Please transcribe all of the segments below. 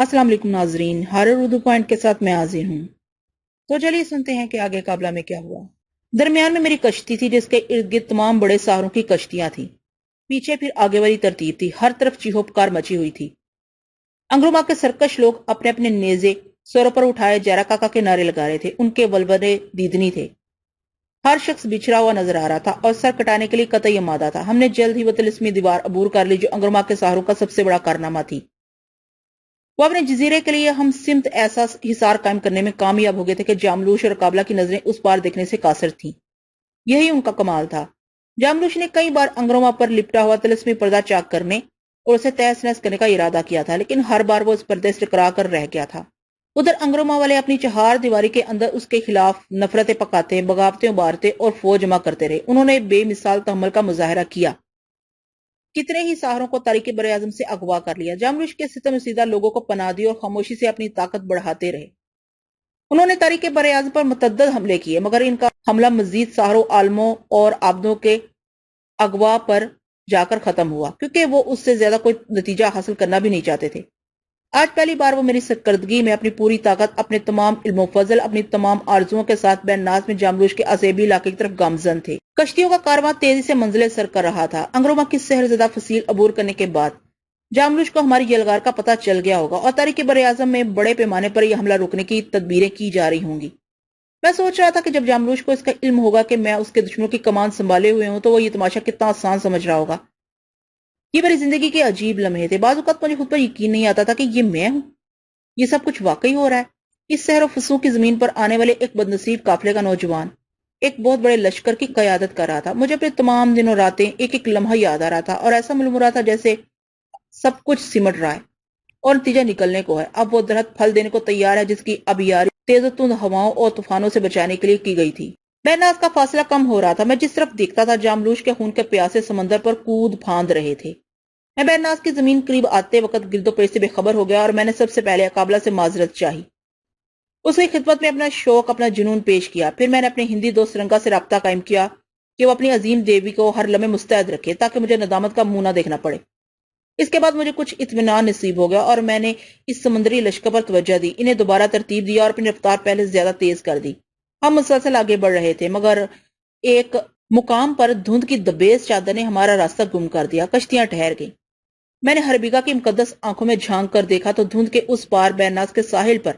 السلام علیکم ناظرین، ہارر اردو پوائنٹ کے ساتھ میں حاضر ہوں۔ تو چلیے سنتے ہیں کہ آگے قابلہ میں کیا ہوا۔ درمیان میں میری کشتی تھی جس کے ارد گرد تمام بڑے سہاروں کی کشتیاں تھیں۔ پیچھے پھر آگے والی ترتیب تھی، ہر طرف چیخو پکار مچی ہوئی تھی۔ انگروما کے سرکش لوگ اپنے اپنے نیزے سروں پر اٹھائے جیرا کاکا کے نعرے لگا رہے تھے۔ ان کے ولولے دیدنی تھے۔ ہر شخص بچھڑا ہوا نظر آ رہا تھا اور سر کٹانے کے لیے قطعی آمادہ تھا۔ ہم نے جلد ہی وہ طلسمی دیوار عبور کر لی جو انگروما کے سہاروں کا سب سے بڑا کارنامہ تھی۔ وہ اپنے جزیرے کے لیے ہم سمت ایسا حصار قائم کرنے میں کامیاب ہو گئے تھے کہ جاملوش اور قابلہ کی نظریں اس پار دیکھنے سے قاصر تھیں۔ یہی ان کا کمال تھا۔ جاملوش نے کئی بار انگروما پر لپٹا ہوا طلسمی پردہ چاک کرنے اور اسے تہس نہس کرنے کا ارادہ کیا تھا، لیکن ہر بار وہ اس پردے سے ٹکرا کر رہ گیا تھا۔ ادھر انگروما والے اپنی چہار دیواری کے اندر اس کے خلاف نفرتیں پکاتے، بغاوتیں ابارتے اور فوج جمع کرتے رہے۔ انہوں نے بے مثال تحمل کا مظاہرہ کیا۔ کتنے ہی سہاروں کو تاریخ براعظم سے اغوا کر لیا۔ جاملوش کے ستم رسیدہ لوگوں کو پناہ دی اور خاموشی سے اپنی طاقت بڑھاتے رہے۔ انہوں نے تاریخ براعظم پر متعدد حملے کیے، مگر ان کا حملہ مزید سہاروں، عالموں اور عابدوں کے اغوا پر جا کر ختم ہوا، کیونکہ وہ اس سے زیادہ کوئی نتیجہ حاصل کرنا بھی نہیں چاہتے تھے۔ آج پہلی بار وہ میری سرکردگی میں اپنی پوری طاقت، اپنے تمام علم و فضل، اپنی تمام آرزوؤں کے ساتھ بین ناز میں جاملوش کے عصیبی علاقے کی طرف گامزن تھے۔ کشتیوں کا کارواں تیزی سے منزل سر کر رہا تھا۔ انگروما کی سحر زدہ فصیل عبور کرنے کے بعد جاملوش کو ہماری یلغار کا پتہ چل گیا ہوگا اور تاریخ براعظم میں بڑے پیمانے پر یہ حملہ روکنے کی تدبیریں کی جا رہی ہوں گی۔ میں سوچ رہا تھا کہ جب جاملوش کو اس کا علم ہوگا کہ میں اس کے دشمنوں کی کمان سنبھالے ہوئے ہوں تو وہ یہ تماشا کتنا آسان سمجھ رہا ہوگا۔ یہ میری زندگی کے عجیب لمحے تھے۔ بعض اوقات مجھے خود پر یقین نہیں آتا تھا کہ یہ میں ہوں، یہ سب کچھ واقعی ہو رہا ہے۔ اس سحر و فسوق کی زمین پر آنے والے ایک بدنصیب قافلے کا نوجوان ایک بہت بڑے لشکر کی قیادت کر رہا تھا۔ مجھے اپنے تمام دن و راتیں ایک ایک لمحہ یاد آ رہا تھا اور ایسا معلوم ہو رہا تھا جیسے سب کچھ سمٹ رہا ہے اور نتیجہ نکلنے کو ہے۔ اب وہ درخت پھل دینے کو تیار ہے جس کی ابیاری تیز و تند ہواؤں اور طوفانوں سے بچانے کے لیے کی گئی تھی۔ بیناز کا فاصلہ کم ہو رہا تھا۔ میں جس طرف دیکھتا تھا جاملوش کے خون کے پیاسے سمندر پر کود پھاند رہے تھے۔ میں بیناز کی زمین قریب آتے وقت گرد و پیش سے بے خبر ہو گیا اور میں نے سب سے پہلے قابلہ سے معذرت چاہی۔ اس کی خدمت میں اپنا شوق، اپنا جنون پیش کیا۔ پھر میں نے اپنے ہندی دوست رنگا سے رابطہ قائم کیا کہ وہ اپنی عظیم دیوی کو ہر لمحے مستعد رکھے تاکہ مجھے ندامت کا منہ نہ دیکھنا پڑے۔ اس کے بعد مجھے کچھ اطمینان نصیب ہو گیا اور میں نے اس سمندری لشکر پر توجہ دی، انہیں دوبارہ ترتیب دیا اور اپنی رفتار پہلے سے زیادہ تیز کر دی۔ ہم مسلسل آگے بڑھ رہے تھے، مگر ایک مقام پر دھند کی دبیز چادر نے ہمارا راستہ گم کر دیا۔ کشتیاں ٹھہر گئیں۔ میں نے ہربیگا کی مقدس آنکھوں میں جھانک کر دیکھا تو دھند کے اس پار بیناز کے ساحل پر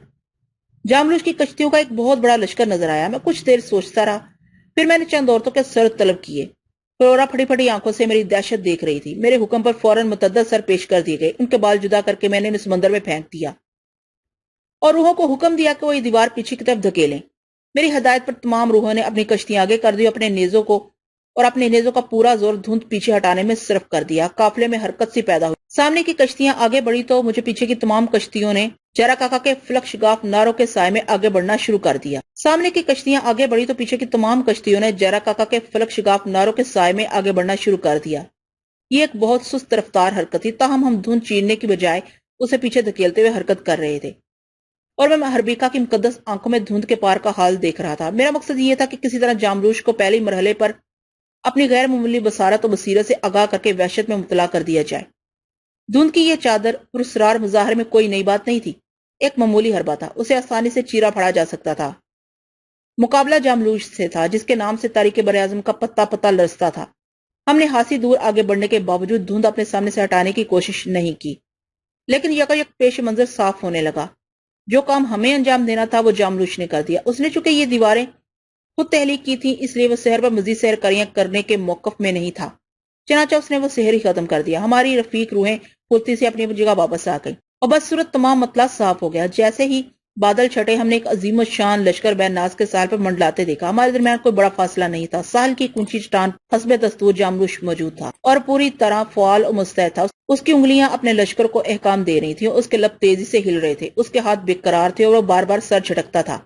جاملوش کی کشتیوں کا ایک بہت بڑا لشکر نظر آیا۔ میں کچھ دیر سوچتا رہا، پھر میں نے چند عورتوں کے سر طلب کیے۔ فلورا پھٹی پھٹی آنکھوں سے میری دہشت دیکھ رہی تھی۔ میرے حکم پر فوراً متعدد سر پیش کر دیے گئے۔ ان کے بال جدا کر کے میں نے انہیں سمندر میں پھینک دیا اور روحوں کو حکم دیا کہ وہ یہ دیوار پیچھے کی طرف دھکیلیں۔ میری ہدایت پر تمام روحوں نے اپنی کشتیاں آگے کر دی اور اپنے نیزوں کا پورا زور دھند پیچھے ہٹانے میں صرف کر دیا۔ قافلے میں حرکت سی پیدا ہوئی۔ سامنے کی کشتیاں آگے بڑھی تو مجھے پیچھے کی تمام کشتیوں نے جیرا کاکا کے فلک شگاف ناروں کے سائے میں آگے بڑھنا شروع کر دیا۔ سامنے کی کشتیاں آگے بڑھی تو پیچھے کی تمام کشتیوں نے جیرا کاکا کے فلک شگاف ناروں کے سائے میں آگے بڑھنا شروع کر دیا۔ یہ ایک بہت سست رفتار حرکت تھی، تاہم ہم دھند چیرنے کی بجائے اسے پیچھے دھکیلتے ہوئے حرکت کر رہے تھے اور میں ہربیکا کی مقدس آنکھوں میں دھند کے پار کا حال دیکھ رہا تھا۔ میرا مقصد یہ تھا کہ کسی طرح جاملوش کو پہلے مرحلے پر اپنی غیر معمولی بصارت و بصیرت سے آگاہ کر کے وحشت میں مبتلا کر دیا جائے۔ دھند کی یہ چادر پراسرار مظاہرے میں کوئی نئی بات نہیں تھی، ایک معمولی حربہ تھا، اسے آسانی سے چیرا پھاڑا جا سکتا تھا۔ مقابلہ جاملوش سے تھا جس کے نام سے تاریخ براعظم کا پتا پتا لرزتا تھا۔ ہم نے خاصی دور آگے بڑھنے کے باوجود دھند اپنے سامنے سے ہٹانے کی کوشش نہیں کی، لیکن یکایک پیش منظر صاف ہونے لگا۔ جو کام ہمیں انجام دینا تھا وہ جاملوش نے کر دیا۔ اس نے چونکہ یہ دیواریں خود تحلیق کی تھی، اس لیے وہ سحر پر مزید سحر کاریاں کرنے کے موقف میں نہیں تھا، چنانچہ اس نے وہ سحر ہی ختم کر دیا۔ ہماری رفیق روحیں پھرتی سے اپنی جگہ واپس آ گئیں اور بس صورت تمام مطلع صاف ہو گیا۔ جیسے ہی بادل چھٹے ہم نے ایک عظیم الشان لشکر بین ناز کے ساحل پر منڈلاتے دیکھا۔ ہمارے درمیان کوئی بڑا فاصلہ نہیں تھا۔ ساحل کی اونچی چٹان حسب دستور جاملوش موجود تھا اور پوری طرح فعال اور مستعد تھا۔ اس کی انگلیاں اپنے لشکر کو احکام دے رہی تھیں اور اس کے لب تیزی سے ہل رہے تھے، اس کے ہاتھ بے قرار تھے اور وہ بار بار سر جھٹکتا تھا۔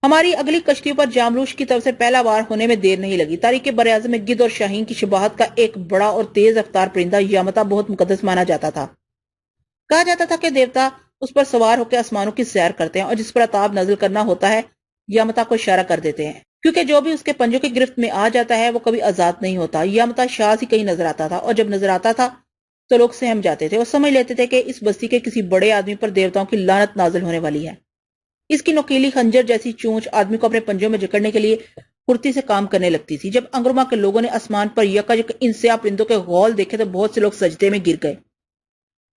ہماری اگلی کشتیوں پر جاملوش کی طرف سے پہلا وار ہونے میں دیر نہیں لگی۔ تاریخ براعظم میں گدھ اور شاہین کی شباہت کا ایک بڑا اور تیز رفتار پرندہ یامتا بہت مقدس مانا جاتا تھا۔ کہا جاتا تھا کہ دیوتا اس پر سوار ہو کے آسمانوں کی سیر کرتے ہیں اور جس پر عطاب نازل کرنا ہوتا ہے یامتا کو اشارہ کر دیتے ہیں، کیونکہ جو بھی اس کے پنجوں کی گرفت میں آ جاتا ہے وہ کبھی آزاد نہیں ہوتا۔ یامتا شاذ ہی کہیں نظر آتا تھا اور جب نظر آتا تھا تو لوگ سہم جاتے تھے اور سمجھ لیتے تھے کہ اس بستی کے کسی بڑے آدمی پر دیوتاؤں کی لعنت نازل ہونے والی ہے۔ اس کی نوکیلی خنجر جیسی چونچ آدمی کو اپنے پنجوں میں جکڑنے کے لیے پھرتی سے کام کرنے لگتی تھی۔ جب انگرما کے لوگوں نے آسمان پر یکایک ان سیاہ پرندوں کے غول دیکھے تو بہت سے لوگ سجدے میں گر گئے۔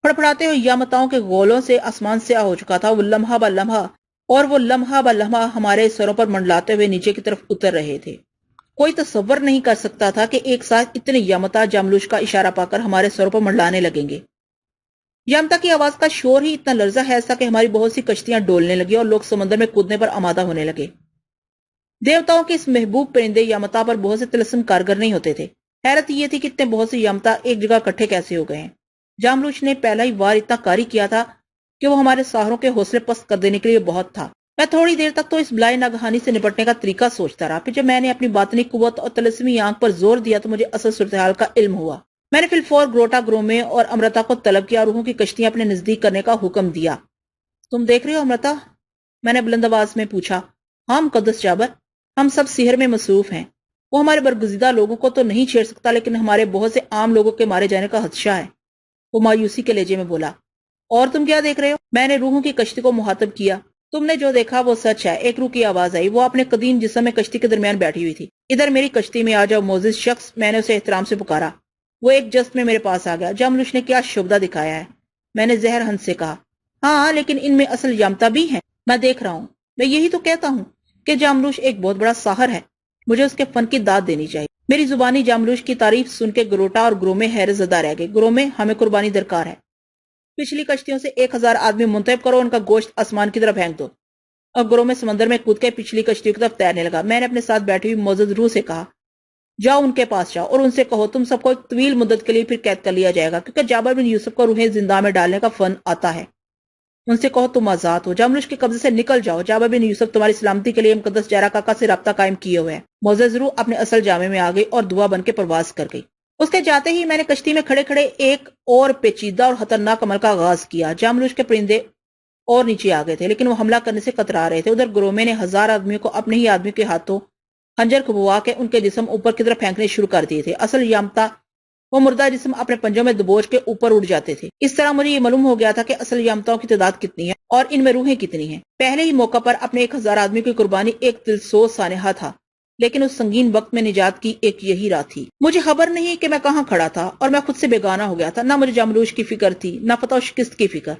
پھڑپڑاتے ہوئے یامتاؤں کے غولوں سے آسمان سیاہ ہو چکا تھا، وہ لمحہ بہ لمحہ ہمارے سروں پر منڈلاتے ہوئے نیچے کی طرف اتر رہے تھے۔ کوئی تصور نہیں کر سکتا تھا کہ ایک ساتھ اتنے یامتا جاملوش کا اشارہ پا کر ہمارے سروں پر منڈلانے لگیں گے۔ یامتا کی آواز کا شور ہی اتنا لرزہ خیز تھا کہ ہماری بہت سی کشتیاں ڈولنے لگی اور لوگ سمندر میں کودنے پر آمادہ ہونے لگے۔ دیوتاؤں کے اس محبوب پرندے یامتا پر بہت سے طلسم کارگر نہیں ہوتے تھے۔ حیرت یہ تھی کہ اتنے بہت سے یامتا ایک جگہ اکٹھے کیسے ہو گئے ہیں۔ جاملوش نے پہلا ہی وار اتنا کاری کیا تھا کہ وہ ہمارے ساحروں کے حوصلے پست کر دینے کے لیے بہت تھا۔ میں تھوڑی دیر تک تو اس بلائے ناگہانی سے نپٹنے کا طریقہ سوچتا رہا، پھر جب میں نے اپنی باطنی قوت اور طلسمی آنکھ پر زور دیا تو مجھے اصل صورتحال کا علم ہوا۔ میں نے فی الفور گروٹا گرومے اور امرتا کو طلب کیا، روحوں کی کشتیاں اپنے نزدیک کرنے کا حکم دیا۔ تم دیکھ رہے ہو امرتا؟ میں نے بلند آواز میں پوچھا۔ ہاں مقدس جابر، ہم سب سحر میں مصروف ہیں۔ وہ ہمارے برگزیدہ لوگوں کو تو نہیں چھیڑ سکتا، لیکن ہمارے بہت سے عام لوگوں کے مارے جانے کا خدشہ ہے، وہ مایوسی کے لہجے میں بولا۔ اور تم کیا دیکھ رہے ہو؟ میں نے روحوں کی کشتی کو مخاطب کیا۔ تم نے جو دیکھا وہ سچ ہے، ایک روح کی آواز آئی، وہ اپنے قدیم جسم میں کشتی کے درمیان بیٹھی ہوئی تھی۔ ادھر میری کشتی میں آ جاؤ معزز شخص، میں نے اسے احترام سے پکارا۔ وہ ایک جست میں میرے پاس آ گیا۔ جاملوش نے کیا شبدہ دکھایا ہے؟ میں نے زہر ہنس سے کہا۔ ہاں لیکن ان میں اصل یامتا بھی ہیں، میں دیکھ رہا ہوں۔ میں یہی تو کہتا ہوں کہ جاملوش ایک بہت بڑا ساحر ہے، مجھے اس کے فن کی داد دینی چاہیے۔ میری زبانی جاملوش کی تعریف سن کے گروٹا اور گرومے حیرت زدہ رہ گئے۔ گرومے، ہمیں قربانی درکار ہے، پچھلی کشتیوں سے 1000 آدمی منتخب کرو، ان کا گوشت آسمان کی طرف پھینک دو۔ اور گرومے سمندر میں کود کے پچھلی کشتیوں کی طرف تیرنے لگا۔ میں نے اپنے ساتھ بیٹھی ہوئی معزز روح سے کہا، جاؤ ان کے پاس جاؤ اور ان سے کہو تم سب کو ایک طویل مدت کے لیے پھر قید کر لیا جائے گا، کیونکہ جابر بن یوسف کو روحیں زندہ میں ڈالنے کا فن آتا ہے۔ ان سے کہو تم آزاد ہو، جاملوش کے قبضے سے نکل جاؤ۔ جابر بن یوسف تمہاری سلامتی کے لیے مقدس جارا کاکا سے رابطہ قائم کیے ہوئے ہیں۔ معزز روح اپنے اصل جامے میں آ گئی اور دعا بن کے پرواز کر گئی۔ اس کے جاتے ہی میں نے کشتی میں کھڑے کھڑے ایک اور پیچیدہ اور خطرناک عمل کا آغاز کیا۔ جاملوش کے پرندے اور نیچے آ گئے تھے، لیکن وہ حملہ کرنے سے کترا رہے تھے۔ ادھر گرومے نے 1000 آدمیوں کو اپنے ہی آدمیوں کے ہاتھوں خنجر کھبوا کے ان کے جسم اوپر کی طرف پھینکنے شروع کر دیے تھے۔ اصل یامتا وہ مردہ جسم اپنے پنجوں میں دبوچ کے اوپر اڑ جاتے تھے۔ اس طرح مجھے یہ معلوم ہو گیا تھا کہ اصل یامتاؤں کی تعداد کتنی ہے اور ان میں روحیں کتنی ہیں۔ پہلے ہی موقع پر اپنے 1000 آدمیوں کی قربانی ایک دلسوز سانحہ تھا، لیکن اس سنگین وقت میں نجات کی ایک یہی راہ تھی۔ مجھے خبر نہیں کہ میں کہاں کھڑا تھا اور میں خود سے بیگانہ ہو گیا تھا۔ نہ مجھے جاملوش کی فکر تھی، نہ فتح و شکست کی فکر،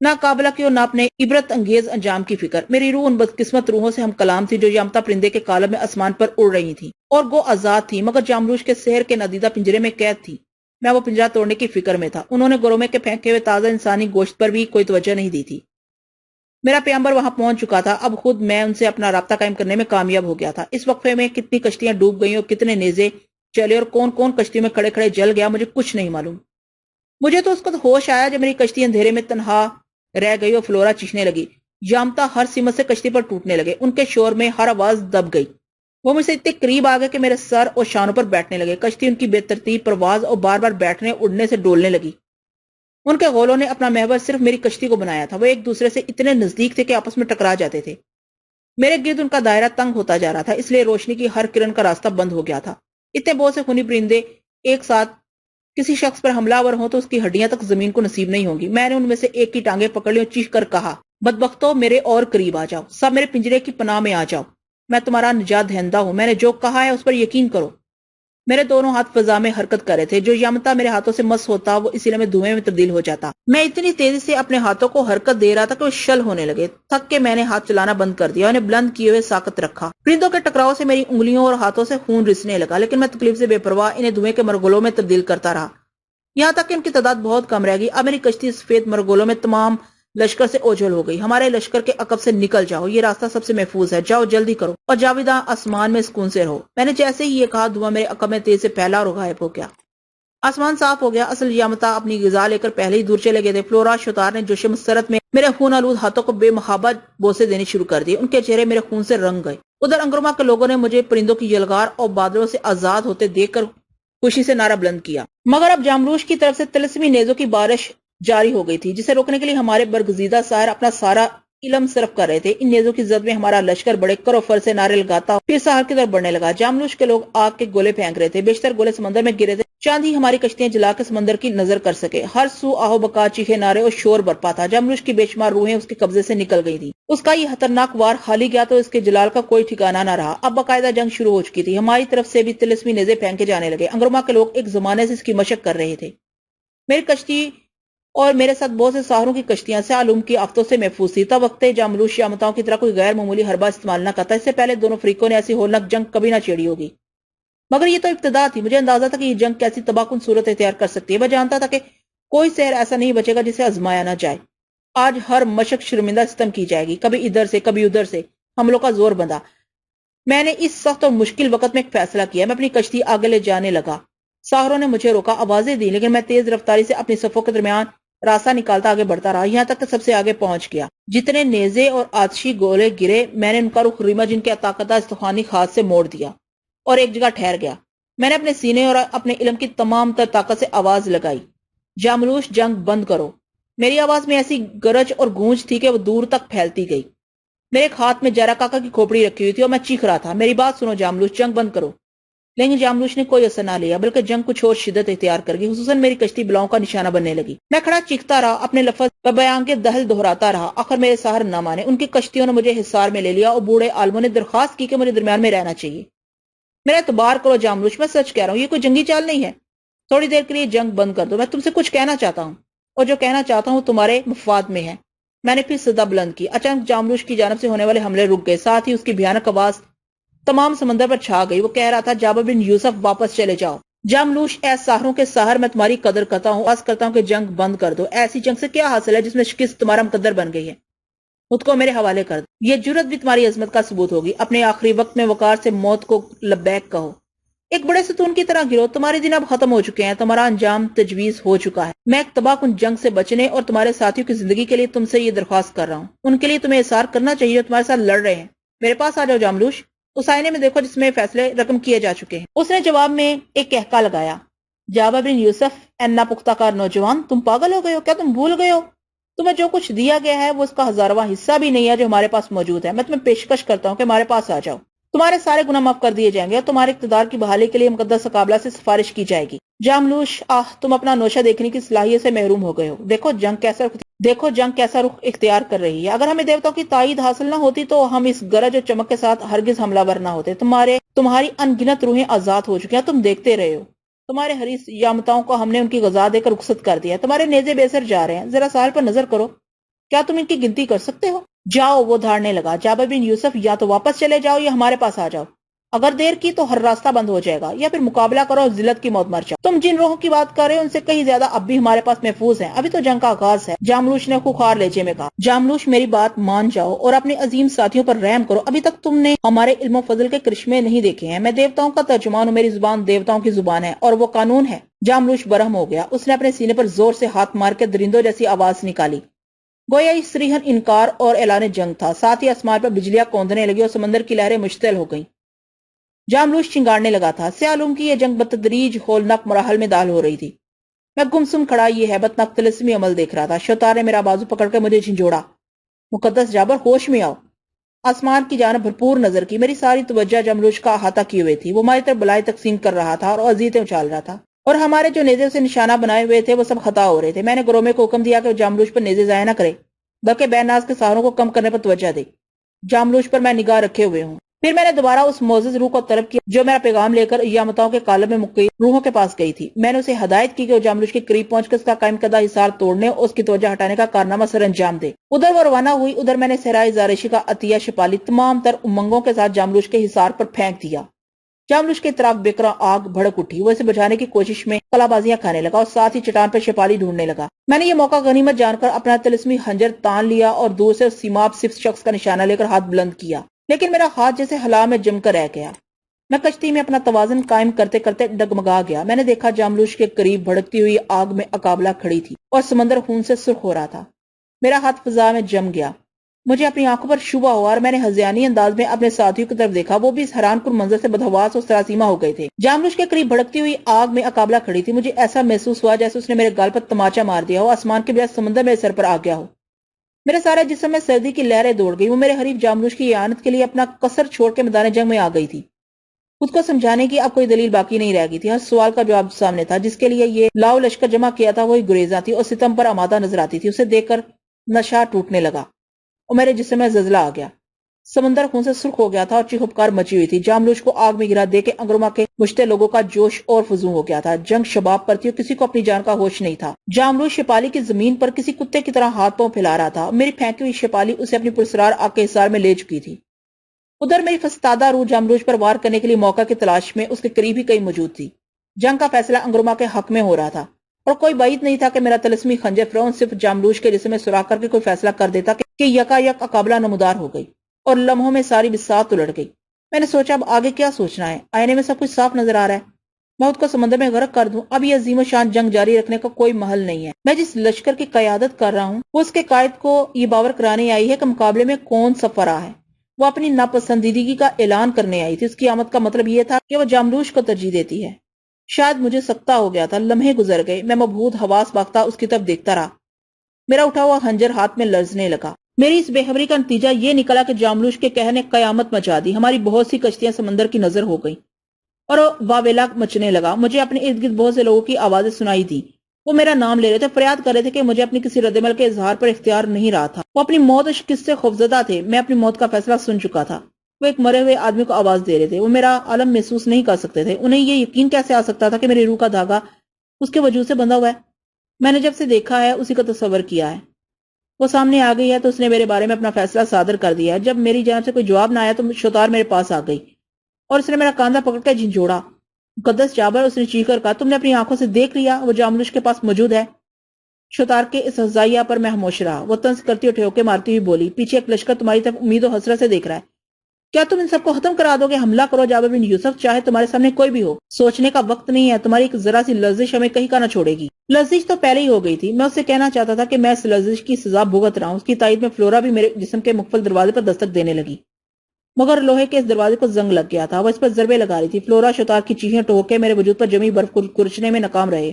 نہ قابلہ کی اور نہ اپنے عبرت انگیز انجام کی فکر۔ میری روح ان بدقسمت روحوں سے ہم کلام تھی جو یامتا پرندے کے کالب میں آسمان پر اڑ رہی تھی اور گو آزاد تھی، مگر جاملوش کے سحر کے نادیدہ پنجرے میں قید تھی۔ میں وہ پنجرہ توڑنے کی فکر میں تھا۔ انہوں نے گرومے کے پھینکے ہوئے تازہ انسانی گوشت پر بھی کوئی توجہ نہیں دی تھی۔ میرا پیامبر وہاں پہنچ چکا تھا، اب خود میں ان سے اپنا رابطہ قائم کرنے میں کامیاب ہو گیا تھا۔ اس وقفے میں کتنی کشتیاں ڈوب گئیں اور کتنے نیزے چلے اور کون کون کشتیوں میں کھڑے کھڑے جل گیا، مجھے کچھ نہیں معلوم۔ مجھے تو اس کو ہوش آیا جب میری کشتی اندھیرے میں تنہا رہ گئی اور فلورا چیخنے لگی۔ یامتا ہر سمت سے کشتی پر ٹوٹنے لگے، ان کے شور میں ہر آواز دب گئی۔ وہ مجھ سے اتنے قریب آ گئے کہ میرے سر اور شانوں پر بیٹھنے لگے۔ کشتی ان کی بے ترتیب پرواز اور بار بار بیٹھنے اڑنے سے ڈولنے لگی۔ ان کے غولوں نے اپنا محور صرف میری کشتی کو بنایا تھا۔ وہ ایک دوسرے سے اتنے نزدیک تھے کہ آپس میں ٹکرا جاتے تھے۔ میرے گرد ان کا دائرہ تنگ ہوتا جا رہا تھا، اس لیے روشنی کی ہر کرن کا راستہ بند ہو گیا تھا۔ اتنے بہت سے خونی پرندے ایک ساتھ کسی شخص پر حملہ آور ہوں تو اس کی ہڈیاں تک زمین کو نصیب نہیں ہوں گی۔ میں نے ان میں سے ایک کی ٹانگیں پکڑ لی اور چیخ کر کہا، بدبختو میرے اور قریب آ جاؤ، سب میرے پنجرے کی پناہ میں آ جاؤ، میں تمہارا نجات دہندہ ہوں، میں نے جو کہا ہے اس پر یقین کرو۔ میرے دونوں ہاتھ فضا میں حرکت کر رہے تھے، جو یامتا میرے ہاتھوں سے مس ہوتا وہ اسی میں دھوئیں میں تبدیل ہو جاتا۔ میں اتنی تیزی سے اپنے ہاتھوں کو حرکت دے رہا تھا کہ وہ شل ہونے لگے۔ تھک کے میں نے ہاتھ چلانا بند کر دیا، انہیں بلند کیے ہوئے ساکت رکھا۔ پرندوں کے ٹکراؤ سے میری انگلیوں اور ہاتھوں سے خون رسنے لگا، لیکن میں تکلیف سے بے پرواہ انہیں دھوئیں کے مرغولوں میں تبدیل کرتا رہا، یہاں تک کہ ان کی تعداد بہت کم رہ گئی۔ اب میری کشتی سفید مرغولوں میں تمام لشکر سے اوجھل ہو گئی۔ ہمارے لشکر کے عقب سے نکل جاؤ، یہ راستہ سب سے محفوظ ہے، جاؤ جلدی کرو اور جاویداں آسمان میں سکون سے رہو۔ میں نے جیسے ہی یہ کہا، دھواں میرے عقب میں تیز سے پھیلا اور غائب ہو گیا۔ آسمان صاف ہو گیا۔ اصل یامتا اپنی غذا لے کر پہلے ہی دور چلے گئے تھے۔ فلورا شتار نے جوش مسرت میں میرے خون آلود ہاتھوں کو بے محابت بوسے دینے شروع کر دیے، ان کے چہرے میرے خون سے رنگ گئے۔ ادھر انگرما کے لوگوں نے مجھے پرندوں کی یلغار اور بادلوں سے آزاد ہوتے دیکھ کر خوشی سے نعرہ بلند کیا، مگر اب جاملوش کی طرف سے طلسمی نیزوں کی بارش جاری ہو گئی تھی، جسے روکنے کے لیے ہمارے برگزیدہ ساحر اپنا سارا علم صرف کر رہے تھے۔ ان نیزوں کی زد میں ہمارا لشکر بڑے کر و فر سے نعرے لگاتا پھر ساحر کی طرف بڑھنے لگا۔ جاملوش کے لوگ آگ کے گولے پھینک رہے تھے، بیشتر گولے سمندر میں گرے تھے، چاند ہی ہماری کشتیاں جلا کے سمندر کی نظر کر سکے۔ ہر سو آہو بکا، چیخے نعرے اور شور برپا تھا۔ جملوش کی بے شمار روحیں اس کے قبضے سے نکل گئی تھی۔ اس کا یہ خطرناک وار خالی گیا تو اس کے جلال کا کوئی ٹھکانہ نہ رہا۔ اب باقاعدہ جنگ شروع ہو چکی تھی۔ ہماری طرف سے بھی طلسمی نیزے پھینکے جانے لگے۔ انگرما کے لوگ ایک زمانے سے اس کی مشق کر رہے تھے۔ میری کشتی اور میرے ساتھ بہت سے ساحروں کی کشتیاں سیالوم کی آفتوں سے محفوظ تھی۔ تب وقت جاملوش شامتاؤں کی طرح کوئی غیر معمولی حربہ استعمال نہ کرتا۔ اس سے پہلے دونوں فریقوں نے ایسی ہولناک جنگ کبھی نہ چھیڑی ہوگی۔ مگر یہ تو ابتدا تھی۔ مجھے اندازہ تھا کہ یہ جنگ کیسی تباہ کن صورت اختیار کر سکتی ہے۔ میں جانتا تھا کہ کوئی شہر ایسا نہیں بچے گا جسے آزمایا نہ جائے۔ آج ہر مشق شرمندہ ستم کی جائے گی۔ کبھی ادھر سے کبھی ادھر سے حملوں کا زور بندھا۔ میں نے اس سخت اور مشکل وقت میں ایک فیصلہ کیا۔ میں اپنی کشتی آگے لے جانے لگا۔ ساحروں نے مجھے روکا، آوازیں دی، لیکن میں تیز رفتاری سے اپنی صفوں کے درمیان راستہ نکالتا آگے بڑھتا رہا، یہاں تک کہ سب سے آگے پہنچ گیا۔ جتنے نیزے اور آتشی گولے گرے، میں نے ان کا رخ ریما جن کے طاقتہ استخوانی خاص سے موڑ دیا اور ایک جگہ ٹھہر گیا۔ میں نے اپنے سینے اور اپنے علم کی تمام تر طاقت سے آواز لگائی، جاملوش جنگ بند کرو۔ میری آواز میں ایسی گرج اور گونج تھی کہ وہ دور تک پھیلتی گئی۔ میرے ایک ہاتھ میں جارا کاکا کی کھوپڑی رکھی ہوئی تھی اور میں چیخ رہا تھا، میری بات سنو جاملوش، جنگ بند کرو۔ لیکن جاملوش نے کوئی اثر نہ لیا، بلکہ جنگ کچھ اور شدت اختیار کر گئی، خصوصاً میری کشتی بلاؤں کا نشانہ بننے لگی۔ میں کھڑا چیختا رہا، اپنے لفظ بیان کے دہل دہراتا رہا۔ آخر میرے ساحر نہ مانے، ان کی کشتیوں نے مجھے حصار میں لے لیا اور بوڑھے عالموں نے درخواست کی کہ مجھے درمیان میں رہنا چاہیے۔ میرا اعتبار کرو جاملوش، میں سچ کہہ رہا ہوں، یہ کوئی جنگی چال نہیں ہے۔ تھوڑی دیر کے لیے جنگ بند کر دو، میں تم سے کچھ کہنا چاہتا ہوں، اور جو کہنا چاہتا ہوں تمہارے مفاد میں ہے۔ میں نے پھر صدا بلند کی۔ اچانک جاملوش کی جانب سے ہونے والے حملے رک گئے، ساتھ ہی اس کی بھیانک آواز تمام سمندر پر چھا گئی۔ وہ کہہ رہا تھا، جابر بن یوسف واپس چلے جاؤ۔ جاملوش، اے ساحروں کے ساحر، میں تمہاری قدر کرتا ہوں، آس کرتا ہوں کہ جنگ بند کر دو۔ ایسی جنگ سے کیا حاصل ہے جس میں شکست تمہارا مقدر بن گئی ہے؟ خود کو میرے حوالے کر دو۔ یہ جرت بھی تمہاری عظمت کا ثبوت ہوگی۔ اپنے آخری وقت میں وقار سے موت کو لبیک کہو، ایک بڑے ستون کی طرح گرو۔ تمہارے دن اب ختم ہو چکے ہیں، تمہارا انجام تجویز ہو چکا ہے۔ میں ایک تباہ کن جنگ سے بچنے اور تمہارے ساتھیوں کی زندگی کے لیے تم سے یہ درخواست کر رہا ہوں۔ ان کے لیے تمہیں احسار کرنا چاہیے جو تمہارے ساتھ لڑ رہے ہیں۔ میرے پاس آ جاؤ جاملوش، اس آئینے میں دیکھو جس میں فیصلے رقم کیے جا چکے ہیں۔ اس نے جواب میں ایک کہکا لگایا، جابر بن یوسف، اے ناپختہ کار نوجوان، تم پاگل ہو گئے ہو کیا؟ تم بھول گئے ہو تمہیں جو کچھ دیا گیا ہے وہ اس کا 1000واں حصہ بھی نہیں ہے جو ہمارے پاس موجود ہے۔ میں تمہیں پیشکش کرتا ہوں کہ ہمارے پاس آ جاؤ، تمہارے سارے گناہ معاف کر دیے جائیں گے اور تمہارے اقتدار کی بحالی کے لیے مقدس مقابلہ سے سفارش کی جائے گی۔ جاملوش، تم اپنا نوشہ دیکھنے کی صلاحیت سے محروم ہو گئے ہو۔ دیکھو جنگ کیسا رخ اختیار کر رہی ہے۔ اگر ہمیں دیوتاؤں کی تائید حاصل نہ ہوتی تو ہم اس گرج اور چمک کے ساتھ ہرگز حملہ ور نہ ہوتے۔ تمہاری ان گنت روحیں آزاد ہو چکی ہیں، تم دیکھتے رہے ہو۔ تمہارے حریص یامتاؤں کو ہم نے ان کی غذا دے کر رخصت کر دیا ہے۔ تمہارے نیزے بے سر جا رہے ہیں، ذرا ساحل پر نظر کرو، کیا تم ان کی گنتی کر سکتے ہو؟ جاؤ، وہ دھاڑنے لگا، جابر بن یوسف، یا تو واپس چلے جاؤ یا ہمارے پاس آ جاؤ۔ اگر دیر کی تو ہر راستہ بند ہو جائے گا، یا پھر مقابلہ کرو اور ذلت کی موت مر جاؤ۔ تم جن روحوں کی بات کر رہے ہو ان سے کہیں زیادہ اب بھی ہمارے پاس محفوظ ہیں، ابھی تو جنگ کا آغاز ہے۔ جاملوش نے خوخار لہجے میں کہا۔ جاملوش، میری بات مان جاؤ اور اپنے عظیم ساتھیوں پر رحم کرو۔ ابھی تک تم نے ہمارے علم و فضل کے کرشمے نہیں دیکھے ہیں۔ میں دیوتاؤں کا ترجمان ہوں، میری زبان دیوتاؤں کی زبان ہے اور وہ قانون ہے۔ جاملوش برہم ہو گیا، اس نے اپنے سینے پر زور سے ہاتھ مار کے درندوں جیسی آواز نکالی، گویا یہ صریحاً انکار اور اعلان جنگ تھا۔ ساتھ ہی آسمان پر بجلیاں کوندنے لگی اور سمندر کی لہریں مشتعل ہو گئیں۔ جاملوش چنگاڑنے لگا تھا۔ سیالوم کی یہ جنگ بتدریج ہولناک مراحل میں داخل ہو رہی تھی۔ میں گمسم کھڑا یہ ہیبت ناک طلسمی عمل دیکھ رہا تھا۔ شوتار نے میرا بازو پکڑ کے مجھے جھنجھوڑا، مقدس جابر، ہوش میں آؤ۔ آسمان کی جانب بھرپور نظر کی، میری ساری توجہ جاملوش کا احاطہ کیے ہوئے تھی۔ وہ ہماری طرف بلائیں تقسیم کر رہا تھا اور اذیتیں اچھال رہا تھا، اور ہمارے جو نیزے سے نشانہ بنائے ہوئے تھے وہ سب خطا ہو رہے تھے۔ میں نے گرومے کو حکم دیا کہ وہ جاملوش پر نیزے ضائع نہ کرے، بلکہ بے ناز کے سہاروں کو کم کرنے پر توجہ دے۔ جاملوش پر میں نگاہ رکھے ہوئے ہوں۔ پھر میں نے دوبارہ اس معزز روح کو طلب کیا جو میرا پیغام لے کر یامتاؤں کے کالب میں مقید روحوں کے پاس گئی تھی۔ میں نے اسے ہدایت کی کہ وہ جاملوش کے قریب پہنچ کر اس کا قائم کردہ حصار توڑنے اور اس کی توجہ ہٹانے کا کارنامہ سر انجام دے۔ ادھر وہ روانہ ہوئی، ادھر میں نے صحرائے زارشی کا عطیہ شپالی تمام تر امنگوں کے ساتھ جاملوش کے حصار پر پھینک دیا۔ جاملوش کے اطراف بکرا آگ بھڑک اٹھی، وہ اسے بجھانے کی کوشش میں کلا بازیاں کھانے لگا اور ساتھ ہی چٹان پر شپالی ڈھونڈنے لگا۔ میں نے یہ موقع غنیمت جان کر اپنا طلسمی خنجر تان لیا اور دور سے سیماب صفت شخص کا نشانہ لے کر ہاتھ بلند کیا، لیکن میرا ہاتھ جیسے ہلا میں جم کر رہ گیا۔ میں کشتی میں اپنا توازن قائم کرتے کرتے ڈگمگا گیا۔ میں نے دیکھا جاملوش کے قریب بھڑکتی ہوئی آگ میں اقابلہ کھڑی تھی اور سمندر خون سے سرخ ہو رہا تھا۔ میرا ہاتھ فضا میں جم گیا، مجھے اپنی آنکھوں پر شبہ ہوا اور میں نے ہذیانی انداز میں اپنے ساتھیوں کی طرف دیکھا۔ وہ بھی اس حیران کن منظر سے بدحواس اور سراسیمہ ہو گئے تھے۔ جاملوش کے قریب بھڑکتی ہوئی آگ میں اقابلہ کھڑی تھی۔ مجھے ایسا محسوس ہوا جیسے اس نے میرے گال پر تماچا مار دیا ہو، آسمان کے بجائے سمندر میرے سر پر آ گیا ہو۔ میرے سارے جسم میں سردی کی لہریں دوڑ گئی۔ وہ میرے حریف جاملوش کی اعانت کے لیے اپنا قصر چھوڑ کے میدان جنگ میں آ گئی تھی۔ خود کو سمجھانے کی اب کوئی دلیل باقی نہیں رہ گئی تھی. ہر سوال کا جواب سامنے تھا. جس کے لیے یہ لاؤ لشکر جمع کیا تھا وہی گریزاں تھی اور ستم پر آمادہ نظر آتی تھی. اسے دیکھ کر نشہ ٹوٹنے لگا اور میرے جسم میں زلزلہ آ گیا. سمندر خون سے سرخ ہو گیا تھا اور چیخ پکار مچی ہوئی تھی. جاملوش کو آگ میں گرا دے کے انگرما کے مشتے لوگوں کا جوش اور فزوں ہو گیا تھا. جنگ شباب پر تھی اور کسی کو اپنی جان کا ہوش نہیں تھا. جاملوش شپالی کی زمین پر کسی کتے کی طرح ہاتھ پاؤں پھیلا رہا تھا. میری پھینکی ہوئی شپالی اسے اپنی پرسرار آگ کے حصار میں لے چکی تھی. ادھر میری فستادہ روح جاملوش پر وار کرنے کے لیے موقع کی تلاش میں اس کے قریب ہی کئی موجود تھی. جنگ کا فیصلہ انگرما کے حق میں ہو رہا تھا اور کوئی بعید نہیں تھا کہ میرا طلسمی خنجر فرعون صرف جاملوش کے جسم میں سوراخ کر کے کوئی فیصلہ کر دیتا کہ یکا یک اقابلہ نمودار ہو گئی اور لمحوں میں ساری بساط الٹ گئی. میں نے سوچا اب آگے کیا سوچنا ہے. آئینے میں سب کچھ صاف نظر آ رہا ہے. میں خود کو سمندر میں غرق کر دوں. اب یہ عظیم و شان جنگ جاری رکھنے کا کوئی محل نہیں ہے. میں جس لشکر کی قیادت کر رہا ہوں وہ اس کے قائد کو یہ باور کرانے آئی ہے کہ مقابلے میں کون سفرا ہے. وہ اپنی ناپسندیدگی کا اعلان کرنے آئی تھی. اس کی آمد کا مطلب یہ تھا کہ وہ جاملوش کو ترجیح دیتی ہے. شاید مجھے سکتا ہو گیا تھا. لمحے گزر گئے. میں مبہوت حواس باختہ اس کی طرف دیکھتا رہا. میرا اٹھا ہوا خنجر ہاتھ میں لرزنے لگا. میری اس بے خبری کا نتیجہ یہ نکلا کہ جاملوش کے قہر نے قیامت مچا دی. ہماری بہت سی کشتیاں سمندر کی نظر ہو گئیں اور واویلا مچنے لگا. مجھے اپنے ارد گرد بہت سے لوگوں کی آوازیں سنائی دی. وہ میرا نام لے رہے تھے, فریاد کر رہے تھے کہ مجھے اپنی کسی رد عمل کے اظہار پر اختیار نہیں رہا تھا. وہ اپنی موت اور شکست سے خوفزدہ تھے. میں اپنی موت کا فیصلہ سن چکا تھا. وہ ایک مرے ہوئے آدمی کو آواز دے رہے تھے. وہ میرا عالم محسوس نہیں کر سکتے تھے. انہیں یہ یقین کیسے آ سکتا تھا کہ میری روح کا دھاگا اس کے وجود سے بندھا ہوا ہے. میں نے جب سے دیکھا ہے اسی کا تصور کیا ہے. وہ سامنے آ گئی ہے تو اس نے میرے بارے میں اپنا فیصلہ صادر کر دیا ہے. جب میری جانب سے کوئی جواب نہ آیا تو شتار میرے پاس آ گئی اور اس نے میرا کاندھا پکڑ کے جھنجھوڑا. مقدس جابر, اس نے چیخ کر کہا, تم نے اپنی آنکھوں سے دیکھ لیا, وہ جاملوش کے پاس موجود ہے. شتار کے اس ہزائیہ پر میں خاموش رہا. وہ طنز کرتی اور ٹھیوکے مارتی ہوئی بولی, پیچھے ایک لشکر تمہاری طرف امید و حسرت سے دیکھ رہا ہے. کیا تم ان سب کو ختم کرا دو گے؟ حملہ کرو جابر بن یوسف, چاہے تمہارے سامنے کوئی بھی ہو. سوچنے کا وقت نہیں ہے. تمہاری ایک ذرا سی لرزش ہمیں کہیں کا نہ چھوڑے گی. لرزش تو پہلے ہی ہو گئی تھی. میں اسے کہنا چاہتا تھا کہ میں اس لرزش کی سزا بھگت رہا ہوں. اس کی تائید میں فلورا بھی میرے جسم کے مقفل دروازے پر دستک دینے لگی, مگر لوہے کے اس دروازے کو زنگ لگ گیا تھا. وہ اس پر ضربے لگا رہی تھی. فلورا شتار کی چیخیں ٹوک کے میرے وجود پر جمی برف کو کرچنے میں ناکام رہے.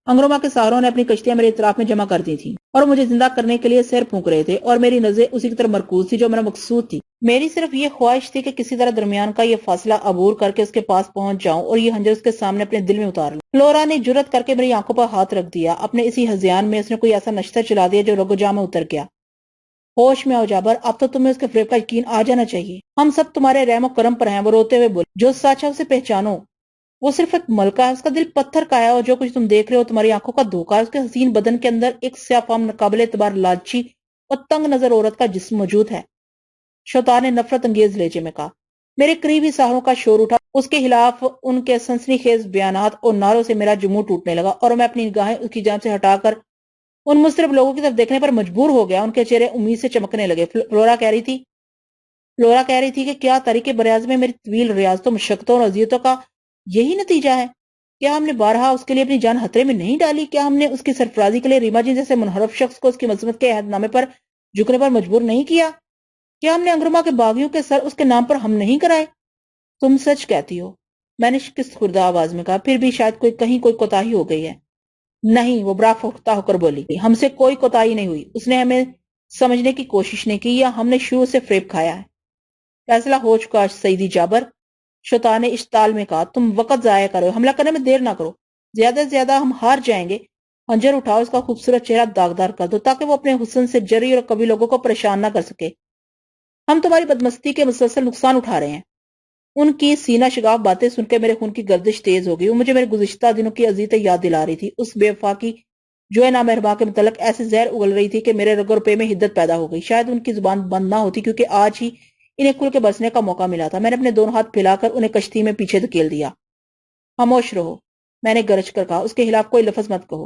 انگرما کے سہاروں نے اپنی کشتیاں میرے اطراف میں جمع کر دی تھی اور مجھے زندہ کرنے کے لیے سیر پھونک رہے تھے, اور میری نظریں اسی کی طرف مرکوز تھی جو میرا مقصود تھی. میری صرف یہ خواہش تھی کہ کسی طرح درمیان کا یہ فاصلہ عبور کر کے اس کے پاس پہنچ جاؤں اور یہ خنجر اس کے سامنے اپنے دل میں اتار لوں. فلورا نے جرت کر کے میری آنکھوں پر ہاتھ رکھ دیا. اپنے اسی ہذیان میں اس نے کوئی ایسا نشتہ چلا دیا جو رگ و جاں میں اتر گیا. ہوش میں آؤ جابر, اب تو تمہیں اس کے فریب کا یقین آ جانا چاہیے. ہم سب تمہارے رحم و کرم پر ہیں. وہ روتے ہوئے بولے, جو سچ ہے اسے پہچانو. وہ صرف ایک ملکہ ہے, اس کا دل پتھر کا ہے, اور جو کچھ تم دیکھ رہے ہو تمہاری آنکھوں کا دھوکہ ہے. اس کے حسین بدن کے اندر ایک سیاہ فام قابل اعتبار لالچی اور تنگ نظر عورت کا جسم موجود ہے. شوتار نے نفرت انگیز لہجے میں کہا. میرے قریبی ساحروں کا شور اٹھا. اس کے خلاف ان کے سنسنی خیز بیانات اور نعروں سے میرا جموں ٹوٹنے لگا اور میں اپنی نگاہیں اس کی جانب سے ہٹا کر ان مضطرب لوگوں کی طرف دیکھنے پر مجبور ہو گیا. ان کے چہرے امید سے چمکنے لگے. فلورا کہہ رہی تھی کہ کیا تاریخ براعظم میں میری طویل ریاضتوں, مشقتوں اور اذیتوں کا یہی نتیجہ ہے؟ کیا ہم نے بارہا اس کے لیے اپنی جان خطرے میں نہیں ڈالی؟ کیا ہم نے اس کی سرفرازی کے لیے ریما جن جیسے منحرف شخص کو اس کی مذمت کے عہد نامے پر جھکنے پر مجبور نہیں کیا؟ کیا ہم نے انگرما کے باغیوں کے سر اس کے نام پر ہم نہیں کرائے؟ تم سچ کہتی ہو, میں نے شکست خوردہ آواز میں کہا. پھر بھی شاید کہیں کوئی کوتاہی ہو گئی ہے. نہیں, وہ برا پختہ ہو کر بولی. ہم سے کوئی کوتاہی نہیں ہوئی. اس نے ہمیں سمجھنے کی کوشش نہیں کی, یا ہم نے شروع سے فریب کھایا ہے. فیصلہ ہو چکا سیدی جابر, شیطان نے اشتعال میں کہا. تم وقت ضائع کرو, حملہ کرنے میں دیر نہ کرو. زیادہ سے زیادہ ہم ہار جائیں گے. خنجر اٹھاؤ, اس کا خوبصورت چہرہ داغدار کر دو تاکہ وہ اپنے حسن سے جری اور کبھی لوگوں کو پریشان نہ کر سکے. ہم تمہاری بدمستی کے مسلسل نقصان اٹھا رہے ہیں. ان کی سینہ شگاف باتیں سن کے میرے خون کی گردش تیز ہو گئی. وہ مجھے میرے گزشتہ دنوں کی اذیتیں یاد دلا رہی تھی. اس بے وفا کی جو نامہرباں کے متعلق ایسے زہر اگل رہی تھی کہ میرے رگ و روپے میں حدت پیدا ہو گئی. شاید ان کی زبان بند نہ ہوتی, کیونکہ آج ہی انہیں کھل کے برسنے کا موقع ملا تھا. میں نے اپنے دونوں ہاتھ پھیلا کر انہیں کشتی میں پیچھے دھکیل دیا. خاموش رہو, میں نے گرج کر کہا. اس کے خلاف کوئی لفظ مت کہو.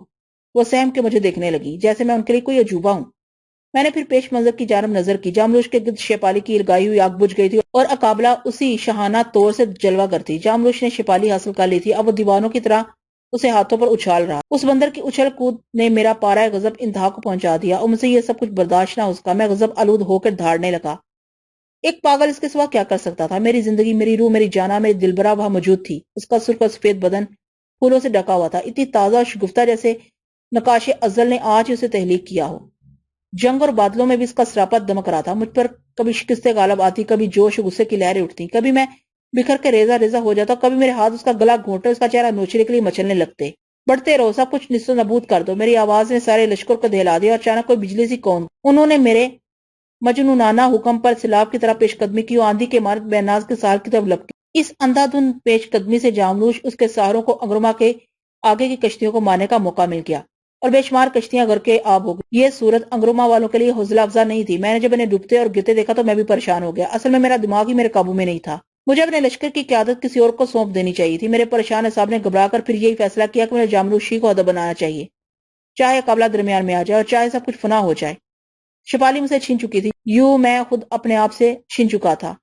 وہ سہم کے مجھے دیکھنے لگی جیسے میں ان کے لیے کوئی عجوبہ ہوں. میں نے پھر پیش منظر کی جانب نظر کی. جاملوش کے گرد شیپالی کی لگائی ہوئی آگ بجھ گئی تھی اور اقابلہ اسی شہانہ طور سے جلوہ گر تھی. جاملوش نے شیپالی حاصل کر لی تھی. اب وہ دیوانوں کی طرح اسے ہاتھوں پر اچھال رہا. اس بندر کی اچھل کود نے میرا پارہ غضب انتہا کو پہنچا دیا اور مجھ سے یہ سب کچھ برداشت نہ ہو سکا. میں غضب آلود ہو کر دھاڑنے لگا. ایک پاگل اس کے سوا کیا کر سکتا تھا؟ میری زندگی, میری روح, میری جانا, میری دلبرا وہاں موجود تھی. اس کا سرخ اور سفید بدن پھولوں سے ڈکا ہوا تھا, اتنی تازہ اور شگفتہ جیسے نقاش ازل نے آج اسے تحلیق کیا ہو. جنگ اور بادلوں میں بھی اس کا سراپا دمک رہا تھا. مجھ پر کبھی شکستیں غالب آتی, کبھی جوش و غصے کی لہریں اٹھتی. کبھی میں بکھر کے ریزہ ریزہ ہو جاتا، کبھی میرے ہاتھ اس کا گلا گھونٹے، اس کا چہرہ نوچنے کے لیے مچلنے لگتے۔ بڑھتے رہو، سب کچھ نست و نبود کر دو۔ میری آواز نے سارے لشکر کو دہلا دیا اور اچانک کوئی بجلی سی کون انہوں نے میرے مجنونانہ حکم پر سیلاب کی طرح پیش قدمی کی، آندھی کے مارت بے ناز کے سال کی طرف لپکی۔ اس اندھا دھند پیش قدمی سے جاملوش اس کے سہاروں کو انگرما کے آگے کی کشتیوں کو مارنے کا موقع مل گیا اور بے شمار کشتیاں غرق آب ہو گئی۔ یہ صورت انگرما والوں کے لیے حوصلہ افزا نہیں تھی۔ میں نے جب انہیں ڈوبتے اور گرتے دیکھا تو میں بھی پریشان ہو گیا۔ اصل میں میرا دماغ ہی میرے قابو میں نہیں تھا۔ مجھے اپنے لشکر کی قیادت کسی اور کو سونپ دینی چاہیے تھی۔ میرے پریشان اعصاب نے گھبرا کر پھر یہی فیصلہ کیا کہ مجھے جاملوشی کو ادب بنانا چاہیے، چاہے قابلہ درمیان میں آ جائے اور چاہے سب کچھ فنا ہو جائے۔ شپالی مجھ سے چھن چکی تھی، یوں میں خود اپنے آپ سے چھن چکا تھا۔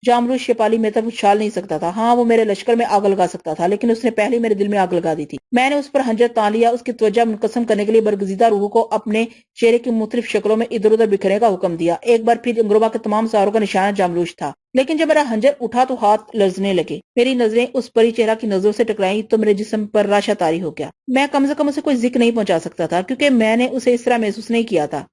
جاملوش شپالی میری طرف اچھال نہیں سکتا تھا۔ ہاں، وہ میرے لشکر میں آگ لگا سکتا تھا، لیکن اس نے پہلے میرے دل میں آگ لگا دی تھی۔ میں نے اس پر خنجر تان لیا، اس کی توجہ منقسم کرنے کے لیے برگزیدہ روحوں کو اپنے چہرے کی مختلف شکلوں میں ادھر ادھر بکھرنے کا حکم دیا۔ ایک بار پھر انگرما کے تمام سہاروں کا نشانہ جاملوش تھا، لیکن جب میرا خنجر اٹھا تو ہاتھ لرزنے لگے۔ میری نظریں اس پری چہرہ کی نظروں سے ٹکرائیں تو میرے جسم پر راشا طاری ہو گیا۔ میں کم سے کم اسے کوئی ذکر نہیں پہنچا سکتا تھا، کیونکہ میں نے اسے اس طرح محسوس نہیں کیا تھا۔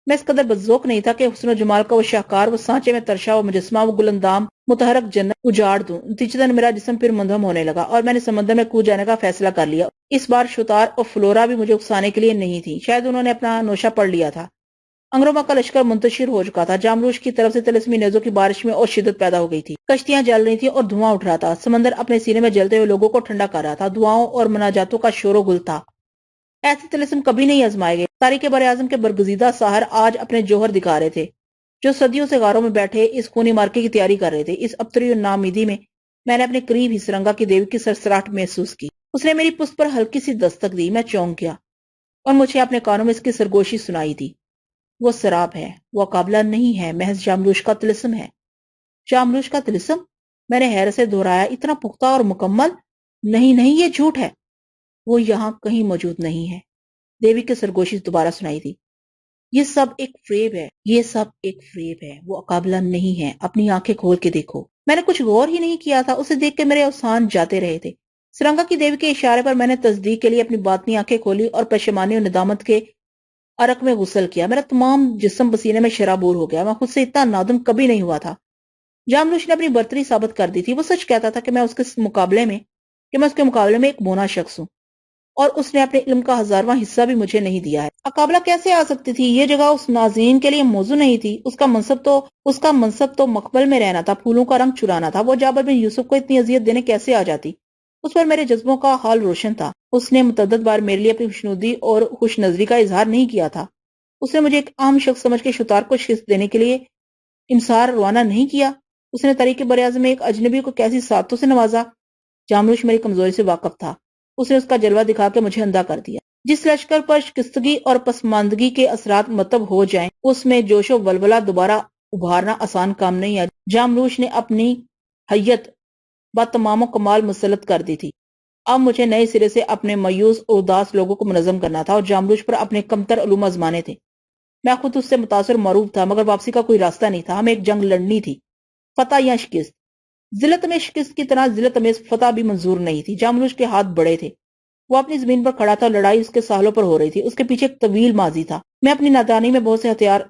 میں اس قدر بدذوق نہیں تھا کہ حسن و جمال کا وہ شاہکار، وہ سانچے میں ترشا وہ مجسمہ، وہ گلندام متحرک جنت اجاڑ دوں۔ نتیجتاً میرا جسم پھر منہدم ہونے لگا اور میں نے سمندر میں کود جانے کا فیصلہ کر لیا۔ اس بار شتار اور فلورا بھی مجھے اکسانے کے لیے نہیں تھی، شاید انہوں نے اپنا نوشہ پڑھ لیا تھا۔ انگرما کا لشکر منتشر ہو چکا تھا۔ جاملوش کی طرف سے طلسمی نیزوں کی بارش میں اور شدت پیدا ہو گئی تھی۔ کشتیاں جل رہی تھیں اور دھواں اٹھ رہا تھا۔ سمندر اپنے سینے میں جلتے ہوئے لوگوں کو ٹھنڈا کر رہا تھا۔ دعاؤں اور مناجاتوں کا شور و گل تھا۔ ایسے طلسم کبھی نہیں آزمائے گئے۔ تاریخ براعظم کے برگزیدہ ساحر آج اپنے جوہر دکھا رہے تھے، جو صدیوں سے غاروں میں بیٹھے اس خونی معرکے کی تیاری کر رہے تھے۔ اس ابتری اور ناامیدی میں نے اپنے قریب ہی سرنگا کی دیوی کی سرسراہٹ محسوس کی۔ اس نے میری پشت پر ہلکی سی دستک دی۔ میں چونک گیا اور مجھے اپنے کانوں میں اس کی سرگوشی سنائی دی۔ وہ سراب ہے، وہ قابلہ نہیں ہے، محض جاملوش کا طلسم ہے۔ جاملوش کا طلسم؟ میں نے حیرت سے دہرایا، اتنا پختہ اور مکمل؟ نہیں نہیں، یہ جھوٹ ہے، وہ یہاں کہیں موجود نہیں ہے۔ دیوی کی سرگوشی دوبارہ سنائی دی۔ یہ سب ایک فریب ہے، یہ سب ایک فریب ہے، وہ قابلہ نہیں ہے، اپنی آنکھیں کھول کے دیکھو۔ میں نے کچھ غور ہی نہیں کیا تھا، اسے دیکھ کے میرے اوسان جاتے رہے تھے۔ سرنگا کی دیوی کے اشارے پر میں نے تصدیق کے لیے اپنی باطنی آنکھیں کھولی اور پشیمانی اور ندامت کے عرق میں غسل کیا۔ میرا تمام جسم پسینے میں شرابور ہو گیا۔ میں خود سے اتنا نادم کبھی نہیں ہوا تھا۔ جاملوش نے اپنی برتری ثابت کر دی تھی۔ وہ سچ کہتا تھا کہ میں اس کے مقابلے میں ایک بونا شخص ہوں، اور اس نے اپنے علم کا 1000واں حصہ بھی مجھے نہیں دیا ہے۔ مقابلہ کیسے آ سکتی تھی؟ یہ جگہ اس ناظرین کے لیے موزوں نہیں تھی۔ اس کا منصب تو مقبل میں رہنا تھا، پھولوں کا رنگ چرانا تھا۔ وہ جابر بن یوسف کو اتنی اذیت دینے کیسے آ جاتی؟ اس پر میرے جذبوں کا حال روشن تھا۔ اس نے متعدد بار میرے لیے اپنی خوشنودی اور خوش نظری کا اظہار نہیں کیا تھا۔ اس نے مجھے ایک عام شخص سمجھ کے شتار کو شکست دینے کے لیے امسار روانہ نہیں کیا۔ اس نے تاریخ براعظم میں ایک اجنبی کو کیسی سعادتوں سے نوازا۔ جاملوش میری کمزوری سے واقف تھا۔ اس نے اس کا جلوہ دکھا کے مجھے اندھا کر دیا۔ جس لشکر پر شکستگی اور پسماندگی کے اثرات مرتب ہو جائیں، اس میں جوش و ولولہ دوبارہ ابھارنا آسان کام نہیں ہے۔ جاملوش نے اپنی حیت با تمام و کمال مسلط کر دی تھی۔ اب مجھے نئے سرے سے اپنے مایوس اور اداس لوگوں کو منظم کرنا تھا اور جاملوش پر اپنے کمتر علوم آزمانے تھے۔ میں خود اس سے متاثر معروف تھا، مگر واپسی کا کوئی راستہ نہیں تھا۔ ہمیں ایک جنگ لڑنی تھی، فتح یا شکست۔ ذلت میں شکست کی طرح ذلت میں فتح بھی منظور نہیں تھی۔ جاملوش کے ہاتھ بڑے تھے، وہ اپنی زمین پر کھڑا تھا اور لڑائی اس کے ساحلوں پر ہو رہی تھی۔ اس کے پیچھے ایک طویل ماضی تھا۔ میں اپنی نادانی میں بہت سے ہتھیار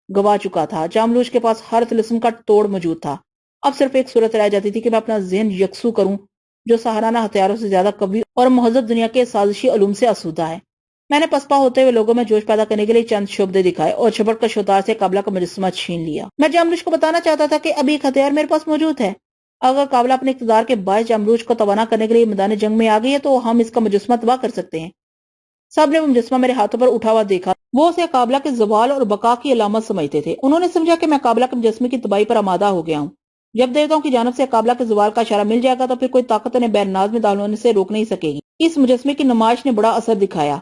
گوا چکا تھا۔ جاملوش کے پاس ہر طلسم کا توڑ موجود تھا۔ اب صرف ایک صورت رہ جاتی تھی کہ میں اپنا ذہن یکسو کروں، جو سہارانہ ہتھیاروں سے زیادہ قوی اور مہذب دنیا کے سازشی علوم سے آسودہ ہے۔ میں نے پسپا ہوتے ہوئے لوگوں میں جوش پیدا کرنے کے لیے چند شعبدے دکھائے اور جھپٹ کر شوتار سے قابلہ کا مجسمہ چھین لیا۔ میں جاملوش کو بتانا چاہتا تھا کہ ابھی ایک ہتھیار میرے پاس موجود ہے۔ اگر قابلہ اپنے اقتدار کے باعث جاملوش کو توانا کرنے کے لیے میدان جنگ میں آ گئی ہے تو ہم اس کا مجسمہ تباہ کر سکتے ہیں۔ سب نے وہ مجسمہ میرے ہاتھوں پر اٹھا ہوا دیکھا۔ وہ اسے قابلہ کے زوال اور بقا کی علامت سمجھتے تھے۔ انہوں نے سمجھا کہ میں قابلہ کے مجسمے کی تباہی پر آمادہ ہو گیا ہوں۔ جب دیوتاؤں کی جانب سے قابلہ کے زوال کا اشارہ مل جائے گا تو پھر کوئی طاقت انہیں بیرناز میں داخل ہونے سے روک نہیں سکے گی۔ اس مجسمے کی نمائش نے بڑا اثر دکھایا۔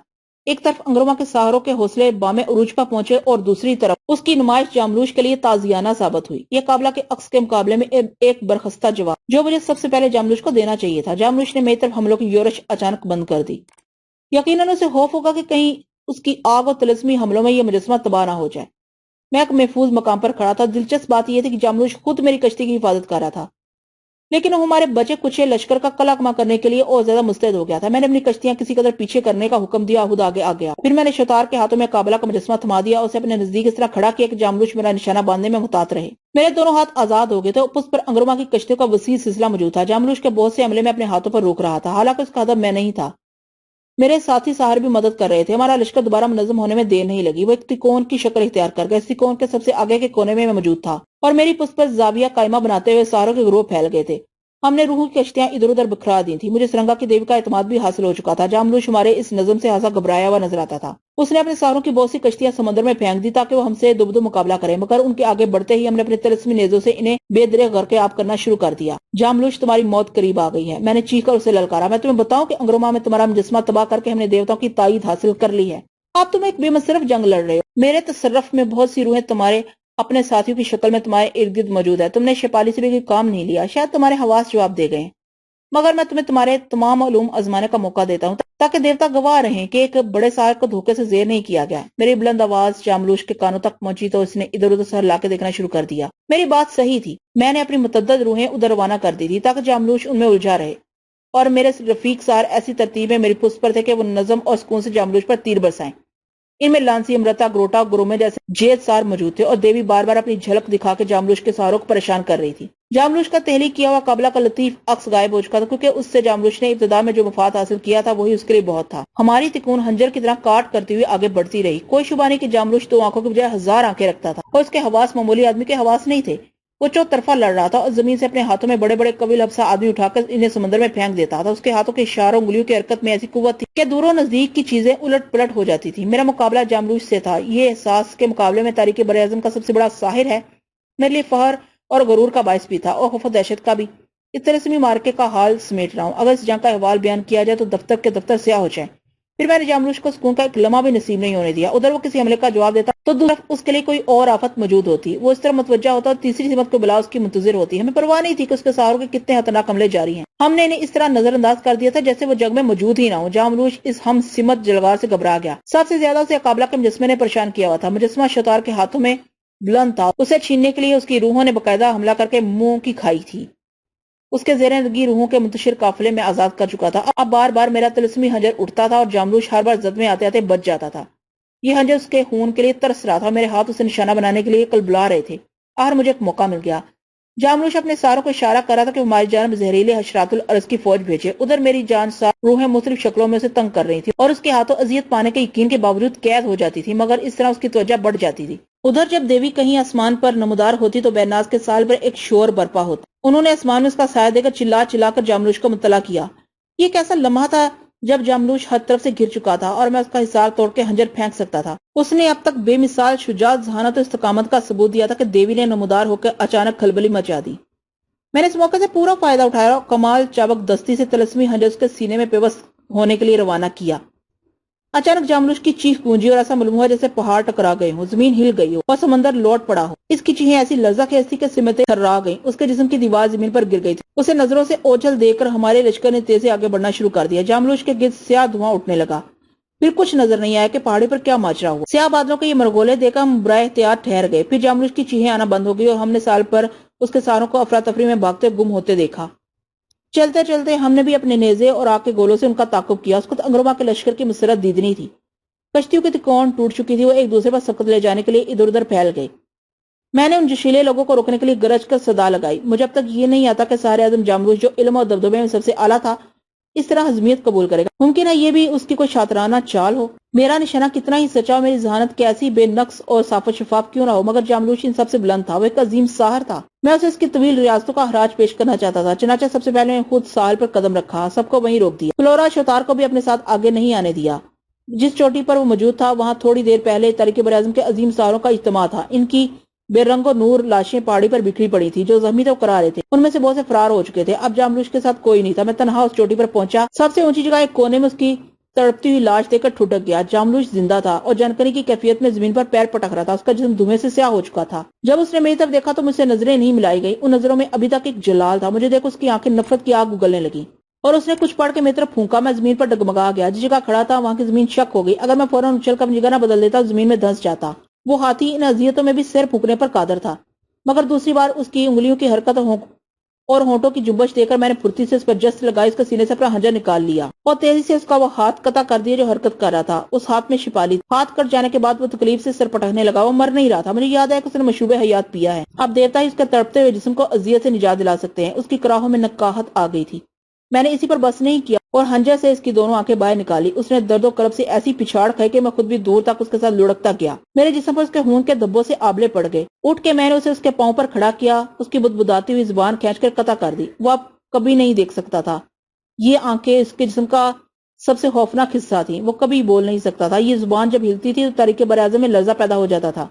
ایک طرف انگرما کے سہاروں کے حوصلے بام عروج پر پہنچے اور دوسری طرف اس کی نمائش جاملوش کے لیے تازیانہ ثابت ہوئی۔ یہ قابلہ کے عکس کے مقابلے میں ایک برخستہ جواب جو مجھے سب سے پہلے جاملوش کو دینا چاہیے تھا۔ جاملوش نے میری طرف حملوں کی یورش اچانک بند کر دی۔ یقیناً اسے خوف ہوگا کہ کہیں اس کی آگ اور طلسمی حملوں میں یہ مجسمہ تباہ نہ ہو جائے۔ میں ایک محفوظ مقام پر کھڑا تھا۔ دلچسپ بات یہ تھی کہ جاملوش خود میری کشتی کی حفاظت کر رہا تھا۔ لیکن وہ ہمارے بچے کچھ لشکر کا کلا کما کرنے کے لیے اور زیادہ مستعد ہو گیا تھا۔ میں نے اپنی کشتیاں کسی قدر پیچھے کرنے کا حکم دیا، خود آگے آ گیا۔ پھر میں نے شتار کے ہاتھوں میں قابلہ کا مجسمہ تھما دیا، اسے اپنے نزدیک اس طرح کھڑا کیا کہ جاملوش میرا نشانہ باندھنے میں محتاط رہے۔ میرے دونوں ہاتھ آزاد ہو گئے تھے، اس پر انگرما کی کشتیوں کا وسیع سلسلہ موجود تھا۔ جاملوش کے بہت سے عملے میں اپنے ہاتھوں پر روک رہا تھا، حالانکہ اس کا ہدف میں نہیں تھا۔ میرے ساتھی ساحر بھی مدد کر رہے تھے۔ ہمارا لشکر دوبارہ منظم ہونے میں دیر نہیں لگی۔ وہ ایک تکون کی شکل اختیار کر گیا۔ اس تکون کے سب سے آگے کے کونے میں موجود تھا اور میری پشت پر زاویہ قائمہ بناتے ہوئے ساروں کے گروہ پھیل گئے تھے۔ ہم نے روحوں کی کشتیاں ادھر ادھر بکھرا دی تھی۔ مجھے سرنگا کی دیوی کا اعتماد بھی حاصل ہو چکا تھا۔ جاملوش ہمارے اس نظم سے خاصا گھبرایا ہوا نظر آتا تھا۔ اس نے اپنے ساروں کی بہت سی کشتیاں سمندر میں پھینک دی تاکہ وہ ہم سے دو مقابلہ کریں، مگر ان کے آگے بڑھتے ہی ہم نے اپنے طلسمی نیزوں سے انہیں بے درے غرقے آب کرنا شروع کر دیا۔ جاملوش، تمہاری موت قریب آ گئی ہے، میں نے چیخ کر اسے للکارا۔ میں تمہیں بتاؤں کہ انگرما میں تمہارا مجسمہ تباہ کر کے ہم نے دیوتاؤں کی تائید حاصل کر لی ہے۔ اب تم ایک بے مصرف جنگ لڑ رہے ہو۔ میرے تصرف میں بہت سی روحیں تمہارے اپنے ساتھیوں کی شکل میں تمہارے ارد گرد موجود ہے۔ تم نے شیپالی سے بھی کوئی کام نہیں لیا، شاید تمہارے حواس جواب دے گئے، مگر میں تمہیں تمہارے تمام علوم آزمانے کا موقع دیتا ہوں تاکہ دیوتا گواہ رہیں کہ ایک بڑے ساحر کو دھوکے سے زیر نہیں کیا گیا۔ میری بلند آواز جاملوش کے کانوں تک پہنچی تو اس نے ادھر ادھر سر لا کے دیکھنا شروع کر دیا۔ میری بات صحیح تھی، میں نے اپنی متعدد روحیں ادھر روانہ کر دی تھی تاکہ جاملوش ان میں الجھا رہے، اور میرے رفیق سار ایسی ترتیب میں میری پشت پر تھے کہ وہ نظم اور سکون سے جاملوش پر تیر برسائیں۔ ان میں لانسی، امرتا، گروٹا اور گرومے جیسے جیت سار موجود تھے، اور دیوی بار بار اپنی جھلک دکھا کے جاملوش کے ساروں کو پریشان کر رہی تھی۔ جاملوش کا تحلیق کیا ہوا قابلہ کا لطیف عکس غائب ہو چکا تھا، کیونکہ اس سے جاملوش نے ابتدا میں جو مفاد حاصل کیا تھا وہی اس کے لیے بہت تھا۔ ہماری تکون ہنجر کی طرح کاٹ کرتی ہوئی آگے بڑھتی رہی۔ کوئی شبہ نہیں کہ جاملوش دو آنکھوں کے بجائے 1000 آنکھیں رکھتا تھا، اور اس کے حواس معمولی آدمی کے حواس نہیں تھے۔ وہ چوطرفہ لڑ رہا تھا اور زمین سے اپنے ہاتھوں میں بڑے بڑے قوی لبسا آدمی اٹھا کر انہیں سمندر میں پھینک دیتا تھا۔ اس کے ہاتھوں کے اشاروں، انگلیوں کی حرکت میں ایسی قوت تھی کہ دور و نزدیک کی چیزیں الٹ پلٹ ہو جاتی تھی۔ میرا مقابلہ جاملوش سے تھا۔ یہ احساس کے مقابلے میں تاریخ براعظم کا سب سے بڑا ساحر ہے میرے لیے فخر اور غرور کا باعث بھی تھا، اور خوف و دہشت کا بھی۔ اس طلسمی مارکے کا حال سمیٹ رہا ہوں، اگر اس جنگ کا احوال بیان کیا جائے تو دفتر کے دفتر سیاہ ہو جائیں۔ پھر میں نے جاملوش کو سکون کا ایک لمحہ بھی نصیب نہیں ہونے دیا۔ ادھر وہ کسی حملے کا جواب دیتا تو دوسری طرف اس کے لیے کوئی اور آفت موجود ہوتی، وہ اس طرح متوجہ ہوتا اور تیسری سمت کو بلا اس کی منتظر ہوتی۔ ہمیں پرواہ نہیں تھی کہ اس کے سہاروں کے کتنے خطرناک حملے جاری ہیں، ہم نے انہیں اس طرح نظر انداز کر دیا تھا جیسے وہ جنگ میں موجود ہی نہ ہو۔ جاملوش اس ہم سمت جلغار سے گھبرا گیا۔ سب سے زیادہ اسے قابلہ کے مجسمے نے پریشان کیا ہوا تھا۔ مجسمہ شتار کے ہاتھوں میں بلند تھا، اسے چھیننے کے لیے اس کی روحوں نے باقاعدہ حملہ کر کے منہ کی کھائی تھی۔ اس کے زیر لگی روحوں کے منتشر قافلے میں آزاد کر چکا تھا۔ اب بار بار میرا طلسمی خنجر اٹھتا تھا اور جاملوش ہر بار زد میں آتے آتے بچ جاتا تھا۔ یہ خنجر اس کے خون کے لیے ترس رہا تھا، میرے ہاتھ اسے نشانہ بنانے کے لیے کل بلا رہے تھے۔ آخر مجھے ایک موقع مل گیا۔ جاملوش اپنے ساروں کو اشارہ کر رہا تھا کہ ہماری جانب زہریلے حشرات الارض کی فوج بھیجے۔ ادھر میری جان سار روحیں مختلف شکلوں میں اسے تنگ کر رہی تھی اور اس کے ہاتھوں اذیت پانے کے یقین کے باوجود قید ہو جاتی تھی، مگر اس طرح اس کی توجہ بڑھ جاتی تھی۔ ادھر جب دیوی کہیں آسمان پر نمودار ہوتی تو بیناز کے سال پر ایک شور برپا ہوتا۔ انہوں نے آسمان میں اس کا سایہ دے کر چلا چلا کر جاملوش کو مطلع کیا۔ یہ ایک ایسا لمحہ تھا جب جاملوش ہر طرف سے گر چکا تھا اور میں اس کا حصار توڑ کے خنجر پھینک سکتا تھا۔ اس نے اب تک بے مثال شجاعت، ذہانت اور استقامت کا ثبوت دیا تھا کہ دیوی نے نمودار ہو کے اچانک کھلبلی مچا دی۔ میں نے اس موقع سے پورا فائدہ اٹھایا اور کمال چابک دستی سے طلسمی خنجر اس کے سینے میں پیوست ہونے کے لیے روانہ کیا۔ اچانک جاملوش کی چیخ گونجی اور ایسا معلوم ہوا جیسے پہاڑ ٹکرا گئے ہوں، زمین ہل گئی ہو اور سمندر لوٹ پڑا ہو۔ اس کی چیخیں ایسی لرزہ خیز تھی کہ سمتیں تھرا گئیں، اس کے جسم کی دیوار زمین پر گر گئی تھی۔ اسے نظروں سے اوجھل دیکھ کر ہمارے لشکر نے تیزی آگے بڑھنا شروع کر دیا۔ جاملوش کے گرد سیاہ دھواں اٹھنے لگا، پھر کچھ نظر نہیں آیا کہ پہاڑی پر کیا ماجرا ہوا۔ سیاہ بادلوں کے یہ مرغولے دیکھ کر ہم برائے احتیاط ٹھہر گئے۔ پھر جاملوش کی چیخیں آنا بند ہو گئی اور ہم نے سال پر اس کے ساروں کو افراتفری میں بھاگتے گم ہوتے دیکھا۔ چلتے چلتے ہم نے بھی اپنے نیزے اور آگ کے گولوں سے ان کا تعاقب کیا۔ اس کو انگرما کے لشکر کی مسرت دیدنی تھی۔ کشتیوں کی تکون ٹوٹ چکی تھی، وہ ایک دوسرے پر سبقت لے جانے کے لیے ادھر ادھر پھیل گئے۔ میں نے ان جوشیلے لوگوں کو روکنے کے لیے گرج کر صدا لگائی۔ مجھے اب تک یہ نہیں آتا کہ سارے اعظم جاملوش جو علم اور دبدبے میں سب سے اعلیٰ تھا اس طرح حزمیت قبول کرے گا۔ ممکن ہے یہ بھی اس کی کوئی شاطرانہ چال ہو۔ میرا نشانہ کتنا ہی سچا ہو، میری ذہانت کیسی بے نقص اور صاف و شفاف کیوں نہ ہو، مگر جاملوش ان سب سے بلند تھا۔ وہ ایک عظیم ساحر تھا۔ میں اسے اس کی طویل ریاستوں کا خراج پیش کرنا چاہتا تھا۔ چنانچہ سب سے پہلے میں خود ساحل پر قدم رکھا، سب کو وہیں روک دیا۔ فلورا شتار کو بھی اپنے ساتھ آگے نہیں آنے دیا۔ جس چوٹی پر وہ موجود تھا وہاں تھوڑی دیر پہلے تاریخ براعظم کے عظیم ساروں کا اجتماع تھا۔ ان کی بے رنگ و نور لاشیں پہاڑی پر بکھری پڑی تھی، جو زخمی تھے وہ کرا رہے تھے، ان میں سے بہت سے فرار ہو چکے تھے۔ اب جاملوش کے ساتھ کوئی نہیں تھا۔ میں تنہا اس چوٹی پر پہنچا، سب سے اونچی جگہ ایک کونے میں اس کی تڑپتی ہوئی لاش دیکھ کر ٹھٹک گیا۔ جاملوش زندہ تھا اور جانکنی کی کیفیت میں زمین پر پیر پٹک رہا تھا، اس کا جسم دھویں سے سیاہ ہو چکا تھا۔ جب اس نے میری طرف دیکھا تو مجھ سے نظریں نہیں ملائی گئی، ان نظروں میں ابھی تک ایک جلال تھا۔ مجھے دیکھ اس کی آنکھیں نفرت کی آگ اگلنے لگی اور اس نے کچھ پڑھ کے میری طرف پھونکا۔ میں زمین پر ڈگمگا گیا، جس جگہ کھڑا تھا وہاں کی زمین شک ہو گئی۔ اگر میں فوراً اچھل کر اپنی جگہ نہ بدل دیتا زمین میں دھنس جاتا۔ وہ ہاتھی ان اذیتوں میں بھی سر پھونکنے پر قادر تھا، مگر دوسری بار اس کی انگلیوں کی حرکت اور ہونٹوں کی جنبش دے کر میں نے پھرتی سے اس پر جست لگائی، اس کے سینے سے اپنا خنجر نکال لیا اور تیزی سے اس کا وہ ہاتھ قطع کر دیا جو حرکت کر رہا تھا۔ اس ہاتھ میں شپالی تھی۔ ہاتھ کٹ جانے کے بعد وہ تکلیف سے سر پٹکنے لگا۔ وہ مر نہیں رہا تھا۔ مجھے یاد ہے کہ اس نے مشروب حیات پیا ہے۔ اب دیوتا ہی اس کے تڑپتے ہوئے جسم کو اذیت سے نجات دلا سکتے ہیں۔ اس کی کراہوں میں نقاہت آ گئی تھی۔ میں نے اسی پر بس نہیں کیا اور خنجر سے اس کی دونوں آنکھیں باہر نکالی۔ اس نے درد و کرب سے ایسی پچھاڑ کھائی کہ میں خود بھی دور تک اس کے ساتھ لڑکتا گیا۔ میرے جسم پر اس کے خون کے دھبوں سے آبلے پڑ گئے۔ اٹھ کے میں نے اسے اس کے پاؤں پر کھڑا کیا، اس کی بدبداتی ہوئی زبان کھینچ کر قطع کر دی۔ وہ اب کبھی نہیں دیکھ سکتا تھا۔ یہ آنکھیں اس کے جسم کا سب سے خوفناک حصہ تھی۔ وہ کبھی بول نہیں سکتا تھا۔ یہ زبان جب ہلتی تھی تو تاریخ براعظم میں لرزہ پیدا ہو جاتا تھا۔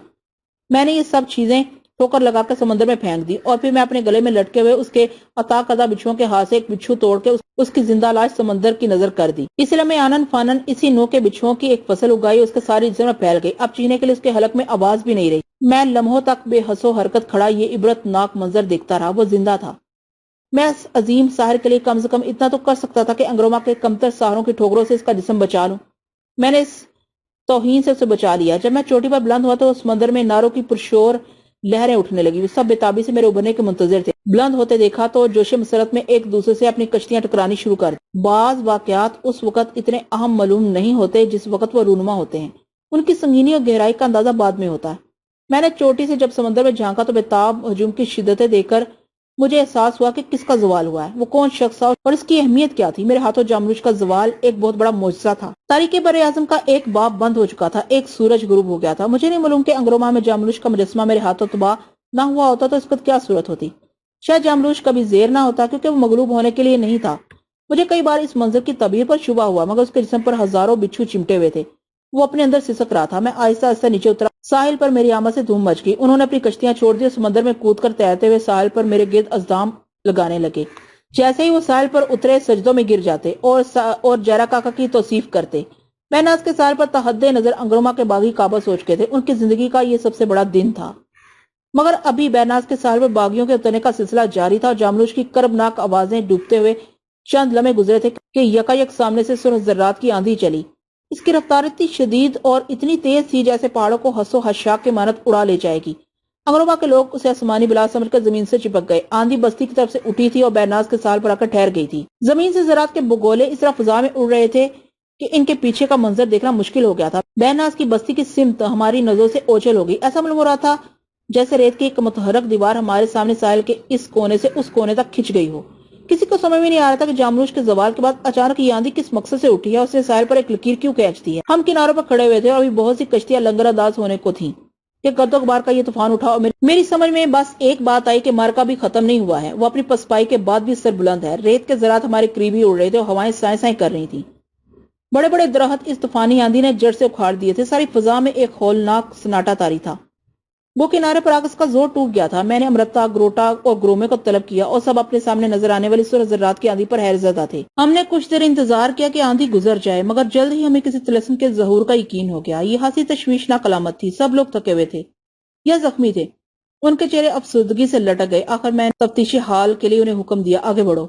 میں نے یہ سب چیزیں ٹھوکر لگا کر سمندر میں پھینک دی اور پھر میں اپنے گلے میں لٹکے ہوئے اس کے عطا کردہ بچھوؤں کے ہاتھ سے ایک بچھو توڑ کے اس کی زندہ لاش سمندر کی نظر کر دی۔ اس لیے میں آنن فانن اسی نو کے بچھوؤں کی ایک فصل اگائی، اس کے سارے جسم میں پھیل گئی۔ اب چیخنے کے لیے اس کے حلق میں آواز بھی نہیں رہی۔ میں لمحوں تک بے حس و حرکت کھڑا یہ عبرت ناک منظر دیکھتا رہا۔ وہ زندہ تھا۔ میں اس عظیم ساحر کے لیے کم سے کم اتنا تو کر سکتا تھا کہ انگروما کے کمتر سہاروں کی ٹھوکروں سے اس کا جسم بچا لوں۔ میں نے اس توہین سے اسے بچا لیا۔ جب میں چوٹی پر بلند ہوا تو سمندر میں ناروں کی پرشور لہریں اٹھنے لگی۔ وہ سب بےتابی سے میرے ابھرنے کے منتظر تھے۔ بلند ہوتے دیکھا تو جوش مسرت میں ایک دوسرے سے اپنی کشتیاں ٹکرانی شروع کر دی۔ بعض واقعات اس وقت اتنے اہم معلوم نہیں ہوتے جس وقت وہ رونما ہوتے ہیں۔ ان کی سنگینی اور گہرائی کا اندازہ بعد میں ہوتا ہے۔ میں نے چوٹی سے جب سمندر میں جھانکا تو بےتاب ہجوم کی شدتیں دیکھ کر مجھے احساس ہوا کہ کس کا زوال ہوا ہے، وہ کون شخص تھا اور اس کی اہمیت کیا تھی۔ میرے ہاتھوں جاملوش کا زوال ایک بہت بڑا معجزہ تھا۔ تاریخ براعظم کا ایک باب بند ہو چکا تھا۔ ایک سورج غروب ہو گیا تھا۔ مجھے نہیں معلوم کہ انگروما میں جاملوش کا مجسمہ میرے ہاتھوں تباہ نہ ہوا ہوتا تو اس وقت کیا صورت ہوتی۔ شاید جاملوش کبھی زیر نہ ہوتا کیونکہ وہ مغلوب ہونے کے لیے نہیں تھا۔ مجھے کئی بار اس منظر کی تعبیر پر شبہ ہوا مگر اس کے جسم پر ہزاروں بچھو چمٹے ہوئے تھے۔ وہ اپنے اندر سسک رہا تھا۔ میں آہستہ آہستہ نیچے اترا۔ ساحل پر میری آمد سے دھوم مچ گئی۔ انہوں نے اپنی کشتیاں چھوڑ دی اور سمندر میں کود کر تیرتے ہوئے ساحل پر میرے گرد ازدام لگانے لگے۔ جیسے ہی وہ ساحل پر اترے سجدوں میں گر جاتے اور جیرا کاکا کی توصیف کرتے۔ میں ناز کے ساحل پر تحد نظر انگروما کے باغی کعبہ سوچ کے تھے۔ ان کی زندگی کا یہ سب سے بڑا دن تھا۔ مگر ابھی بیناز کے ساحل پر باغیوں کے اترنے کا سلسلہ جاری تھا اور جاملوش کی کربناک آوازیں ڈوبتے ہوئے چند لمحے گزرے تھے کہ یکایک سامنے سے سرخ ذرات کی آندھی چلی۔ اس کی رفتار اتنی شدید اور اتنی تیز تھی جیسے پہاڑوں کو حس و حشاک کے مانند اڑا لے جائے گی۔ انگروما کے لوگ اسے آسمانی بلا سمجھ کر زمین سے چپک گئے۔ آندھی بستی کی طرف سے اٹھی تھی اور بیناز کے ساحل پر آ کر ٹھہر گئی تھی۔ زمین سے ذرات کے بگولے اس طرح فضا میں اڑ رہے تھے کہ ان کے پیچھے کا منظر دیکھنا مشکل ہو گیا تھا۔ بیناز کی بستی کی سمت ہماری نظروں سے اوجھل ہو گئی۔ ایسا معلوم ہو رہا تھا جیسے ریت کی ایک متحرک دیوار ہمارے سامنے ساحل کے اس کونے سے اس کونے تک کھنچ گئی ہو۔ کسی کو سمجھ میں نہیں آ رہا تھا کہ جاملوش کے زوال کے بعد اچانک یہ آندھی کس مقصد سے اٹھی ہے، اسے ساحل پر ایک لکیر کیوں کھینچتی ہے۔ ہم کناروں پر کھڑے ہوئے تھے اور ابھی بہت سی کشتیاں لنگر انداز ہونے کو تھیں کہ گرد و غبار کا یہ طوفان اٹھا اور میری سمجھ میں بس ایک بات آئی کہ مارکا بھی ختم نہیں ہوا ہے، وہ اپنی پسپائی کے بعد بھی سر بلند ہے۔ ریت کے ذرات ہمارے قریب ہی اڑ رہے تھے اور ہوائیں سائیں سائیں کر رہی تھیں۔ بڑے بڑے درخت اس طوفانی آندھی نے جڑ سے اکھاڑ دیے تھے۔ ساری فضا میں ایک ہولناک سناٹا طاری تھا۔ وہ کنارے پر آ کر اس کا زور ٹوٹ گیا تھا۔ میں نے امرتا، گروٹا اور گرومے کو طلب کیا اور سب اپنے سامنے نظر آنے والی سرخ ذرات کی آندھی پر حیرت زدہ تھے۔ ہم نے کچھ دیر انتظار کیا کہ آندھی گزر جائے مگر جلد ہی ہمیں کسی طلسم کے ظہور کا یقین ہو گیا۔ یہ ہنسی تشویشناک علامت تھی۔ سب لوگ تھکے ہوئے تھے یا زخمی تھے۔ ان کے چہرے افسردگی سے لٹک گئے۔ آخر میں نے تفتیشی حال کے لیے انہیں حکم دیا، آگے بڑھو۔